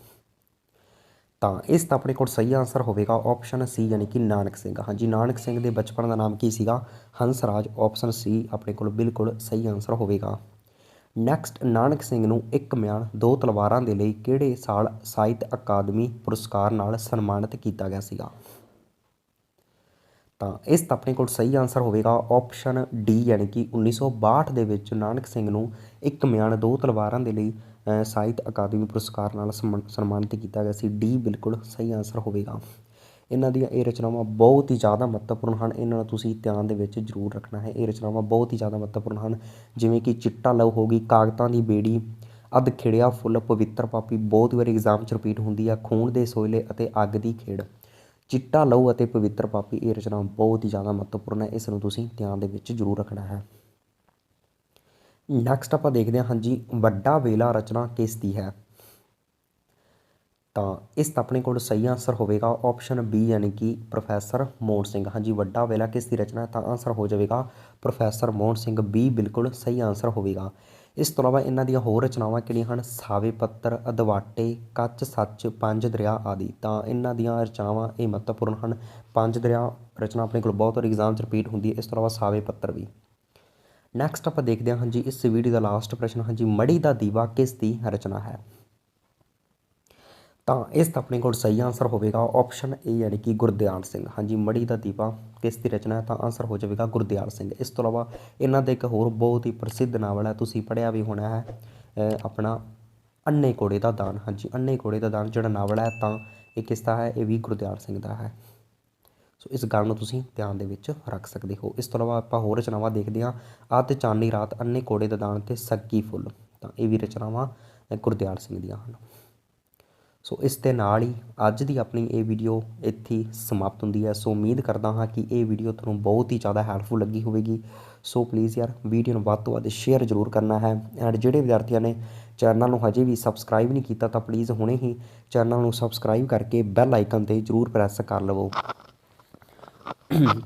A: ਤਾਂ ਇਸ ਦਾ ਆਪਣੇ ਕੋਲ ਸਹੀ ਆਂਸਰ ਹੋਵੇਗਾ ਆਪਸ਼ਨ ਸੀ, ਯਾਨੀ ਕਿ ਨਾਨਕ ਸਿੰਘ। ਹਾਂਜੀ, ਨਾਨਕ ਸਿੰਘ ਦੇ ਬਚਪਨ ਦਾ ਨਾਮ ਕੀ ਸੀਗਾ? ਹੰਸ ਰਾਜ। ਆਪਸ਼ਨ ਸੀ ਆਪਣੇ ਕੋਲ ਬਿਲਕੁਲ ਸਹੀ ਆਂਸਰ ਹੋਵੇਗਾ। ਨੈਕਸਟ, ਨਾਨਕ ਸਿੰਘ ਨੂੰ ਇੱਕ ਮਿਆਨ ਦੋ ਤਲਵਾਰਾਂ ਦੇ ਲਈ ਕਿਹੜੇ ਸਾਲ ਸਾਹਿਤ ਅਕਾਦਮੀ ਪੁਰਸਕਾਰ ਨਾਲ ਸਨਮਾਨਿਤ ਕੀਤਾ ਗਿਆ ਸੀਗਾ? ਤਾਂ ਇਸ ਦਾ ਆਪਣੇ ਕੋਲ ਸਹੀ ਆਂਸਰ ਹੋਵੇਗਾ ਆਪਸ਼ਨ ਡੀ, ਯਾਨੀ ਕਿ 1962 ਦੇ ਵਿੱਚ ਨਾਨਕ ਸਿੰਘ ਨੂੰ ਇੱਕ ਮਿਆਨ ਦੋ ਤਲਵਾਰਾਂ ਦੇ ਲਈ ਸਾਹਿਤ ਅਕਾਦਮੀ ਪੁਰਸਕਾਰ ਨਾਲ ਸਨਮਾਨਿਤ ਕੀਤਾ ਗਿਆ ਸੀ। ਡੀ ਬਿਲਕੁਲ ਸਹੀ ਆਂਸਰ ਹੋਵੇਗਾ। ਇਹਨਾਂ ਦੀਆਂ ਇਹ ਰਚਨਾਵਾਂ ਬਹੁਤ ਹੀ ਜ਼ਿਆਦਾ ਮਹੱਤਵਪੂਰਨ ਹਨ, ਇਹਨਾਂ ਨੂੰ ਤੁਸੀਂ ਧਿਆਨ ਦੇ ਵਿੱਚ ਜ਼ਰੂਰ ਰੱਖਣਾ ਹੈ। ਇਹ ਰਚਨਾਵਾਂ ਬਹੁਤ ਹੀ ਜ਼ਿਆਦਾ ਮਹੱਤਵਪੂਰਨ ਹਨ, ਜਿਵੇਂ ਕਿ ਚਿੱਟਾ ਲਹੂ ਹੋ ਗਈ, ਕਾਗਜ਼ਾਂ ਦੀ ਬੇੜੀ, ਅੱਧ ਖਿੜਿਆ ਫੁੱਲ, ਪਵਿੱਤਰ ਪਾਪੀ, ਬਹੁਤ ਵਾਰੀ ਐਗਜ਼ਾਮ 'ਚ ਰਿਪੀਟ ਹੁੰਦੀ ਆ, ਖੂਨ ਦੇ ਸੋਇਲੇ ਅਤੇ ਅੱਗ ਦੀ ਖੇਡ। ਚਿੱਟਾ ਲਹੂ ਅਤੇ ਪਵਿੱਤਰ ਪਾਪੀ ਇਹ ਰਚਨਾ ਬਹੁਤ ਹੀ ਜ਼ਿਆਦਾ ਮਹੱਤਵਪੂਰਨ ਹੈ, ਇਸ ਨੂੰ ਤੁਸੀਂ ਧਿਆਨ ਦੇ ਵਿੱਚ ਜ਼ਰੂਰ ਰੱਖਣਾ ਹੈ। ਨੈਕਸਟ ਆਪਾਂ ਦੇਖਦੇ ਹਾਂ ਹਾਂਜੀ, ਵੱਡਾ ਵੇਲਾ ਰਚਨਾ ਕਿਸ ਦੀ ਹੈ? ਤਾਂ ਇਸ ਦਾ ਆਪਣੇ ਕੋਲ ਸਹੀ ਆਂਸਰ ਹੋਵੇਗਾ ਆਪਸ਼ਨ ਬੀ, ਯਾਨੀ ਕਿ ਪ੍ਰੋਫੈਸਰ ਮੋਹਨ ਸਿੰਘ। ਹਾਂਜੀ, ਵੱਡਾ ਵੇਲਾ ਕਿਸ ਦੀ ਰਚਨਾ ਹੈ? ਤਾਂ ਆਂਸਰ ਹੋ ਜਾਵੇਗਾ ਪ੍ਰੋਫੈਸਰ ਮੋਹਨ ਸਿੰਘ। ਬੀ ਬਿਲਕੁਲ ਸਹੀ ਆਂਸਰ ਹੋਵੇਗਾ। ਇਸ ਤੋਂ ਇਲਾਵਾ ਇਹਨਾਂ ਦੀਆਂ ਹੋਰ ਰਚਨਾਵਾਂ ਕਿਹੜੀਆਂ ਹਨ? ਸਾਵੇ ਪੱਤਰ, ਅਦਵਾਟੇ, ਕੱਚ ਸੱਚ, ਪੰਜ ਦਰਿਆ ਆਦਿ। ਤਾਂ ਇਹਨਾਂ ਦੀਆਂ ਰਚਨਾਵਾਂ ਇਹ ਮਹੱਤਵਪੂਰਨ ਹਨ। ਪੰਜ ਦਰਿਆ ਰਚਨਾ ਆਪਣੇ ਕੋਲ ਬਹੁਤ ਵਾਰ ਐਗਜ਼ਾਮ 'ਚ ਰਿਪੀਟ ਹੁੰਦੀ ਹੈ। ਇਸ ਤੋਂ ਇਲਾਵਾ ਸਾਵੇ ਪੱਤਰ ਵੀ। ਨੈਕਸਟ ਆਪਾਂ ਦੇਖਦੇ ਹਾਂ ਹਾਂਜੀ, ਇਸ ਵੀਡੀਓ ਦਾ ਲਾਸਟ ਪ੍ਰਸ਼ਨ। ਹਾਂਜੀ, ਮੜੀ ਦਾ ਦੀਵਾ ਕਿਸ ਦੀ ਰਚਨਾ ਹੈ? ਤਾਂ ਇਸ ਦਾ ਆਪਣੇ ਕੋਲ ਸਹੀ ਆਂਸਰ ਹੋਵੇਗਾ ਆਪਸ਼ਨ ਏ, ਯਾਨੀ ਕਿ ਗੁਰਦਿਆਲ ਸਿੰਘ। ਹਾਂਜੀ, ਮੜੀ ਦਾ ਦੀਵਾ ਕਿਸ ਦੀ ਰਚਨਾ ਹੈ? ਤਾਂ ਆਂਸਰ ਹੋ ਜਾਵੇਗਾ ਗੁਰਦਿਆਲ ਸਿੰਘ। ਇਸ ਤੋਂ ਇਲਾਵਾ ਇਹਨਾਂ ਦਾ ਇੱਕ ਹੋਰ ਬਹੁਤ ਹੀ ਪ੍ਰਸਿੱਧ ਨਾਵਲ ਹੈ, ਤੁਸੀਂ ਪੜ੍ਹਿਆ ਵੀ ਹੋਣਾ ਹੈ, ਆਪਣਾ ਅੰਨੇ ਘੋੜੇ ਦਾ ਦਾਨ। ਹਾਂਜੀ, ਅੰਨੇ ਘੋੜੇ ਦਾ ਦਾਨ ਜਿਹੜਾ ਨਾਵਲ ਹੈ ਤਾਂ ਇਹ ਕਿਸ ਦਾ ਹੈ? ਇਹ ਵੀ ਗੁਰਦਿਆਲ ਸਿੰਘ ਦਾ ਹੈ। ਸੋ ਇਸ ਗੱਲ ਨੂੰ ਤੁਸੀਂ ਧਿਆਨ ਦੇ ਵਿੱਚ ਰੱਖ ਸਕਦੇ ਹੋ। ਇਸ ਤੋਂ ਇਲਾਵਾ ਆਪਾਂ ਹੋਰ ਰਚਨਾਵਾਂ ਦੇਖਦੇ ਹਾਂ, ਅੱਧ ਚਾਨਣੀ ਰਾਤ, ਅੰਨੇ ਘੋੜੇ ਦਾ ਦਾਨ ਅਤੇ ਸੱਗੀ ਫੁੱਲ। ਤਾਂ ਇਹ ਵੀ ਰਚਨਾਵਾਂ ਗੁਰਦਿਆਲ ਸਿੰਘ ਦੀਆਂ ਹਨ। ਸੋ ਇਸ ਦੇ ਨਾਲ ਹੀ ਅੱਜ ਦੀ ਆਪਣੀ ਇਹ ਵੀਡੀਓ ਇੱਥੇ ਹੀ ਸਮਾਪਤ ਹੁੰਦੀ ਹੈ। ਸੋ ਉਮੀਦ ਕਰਦਾ ਹਾਂ ਕਿ ਇਹ ਵੀਡੀਓ ਤੁਹਾਨੂੰ ਬਹੁਤ ਹੀ ਜ਼ਿਆਦਾ ਹੈਲਪਫੁਲ ਲੱਗੀ ਹੋਵੇਗੀ। ਸੋ ਪਲੀਜ਼ ਯਾਰ ਵੀਡੀਓ ਨੂੰ ਵੱਧ ਤੋਂ ਵੱਧ ਸ਼ੇਅਰ ਜ਼ਰੂਰ ਕਰਨਾ ਹੈ। ਐਂਡ ਜਿਹੜੇ ਵਿਦਿਆਰਥੀਆਂ ਨੇ ਚੈਨਲ ਨੂੰ ਹਜੇ ਵੀ ਸਬਸਕ੍ਰਾਈਬ ਨਹੀਂ ਕੀਤਾ ਤਾਂ ਪਲੀਜ਼ ਹੁਣੇ ਹੀ ਚੈਨਲ ਨੂੰ ਸਬਸਕ੍ਰਾਈਬ ਕਰਕੇ ਬੈਲ ਆਈਕਨ 'ਤੇ ਜ਼ਰੂਰ ਪ੍ਰੈਸ ਕਰ ਲਵੋ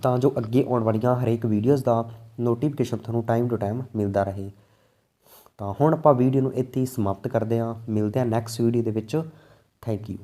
A: ਤਾਂ ਜੋ ਅੱਗੇ ਆਉਣ ਵਾਲੀਆਂ ਹਰੇਕ ਵੀਡੀਓਜ਼ ਦਾ ਨੋਟੀਫਿਕੇਸ਼ਨ ਤੁਹਾਨੂੰ ਟਾਈਮ ਟੂ ਟਾਈਮ ਮਿਲਦਾ ਰਹੇ। ਤਾਂ ਹੁਣ ਆਪਾਂ ਵੀਡੀਓ ਨੂੰ ਇੱਥੇ ਹੀ ਸਮਾਪਤ ਕਰਦੇ ਹਾਂ। ਮਿਲਦੇ ਹਾਂ ਨੈਕਸਟ ਵੀਡੀਓ ਦੇ ਵਿੱਚ। Thank you.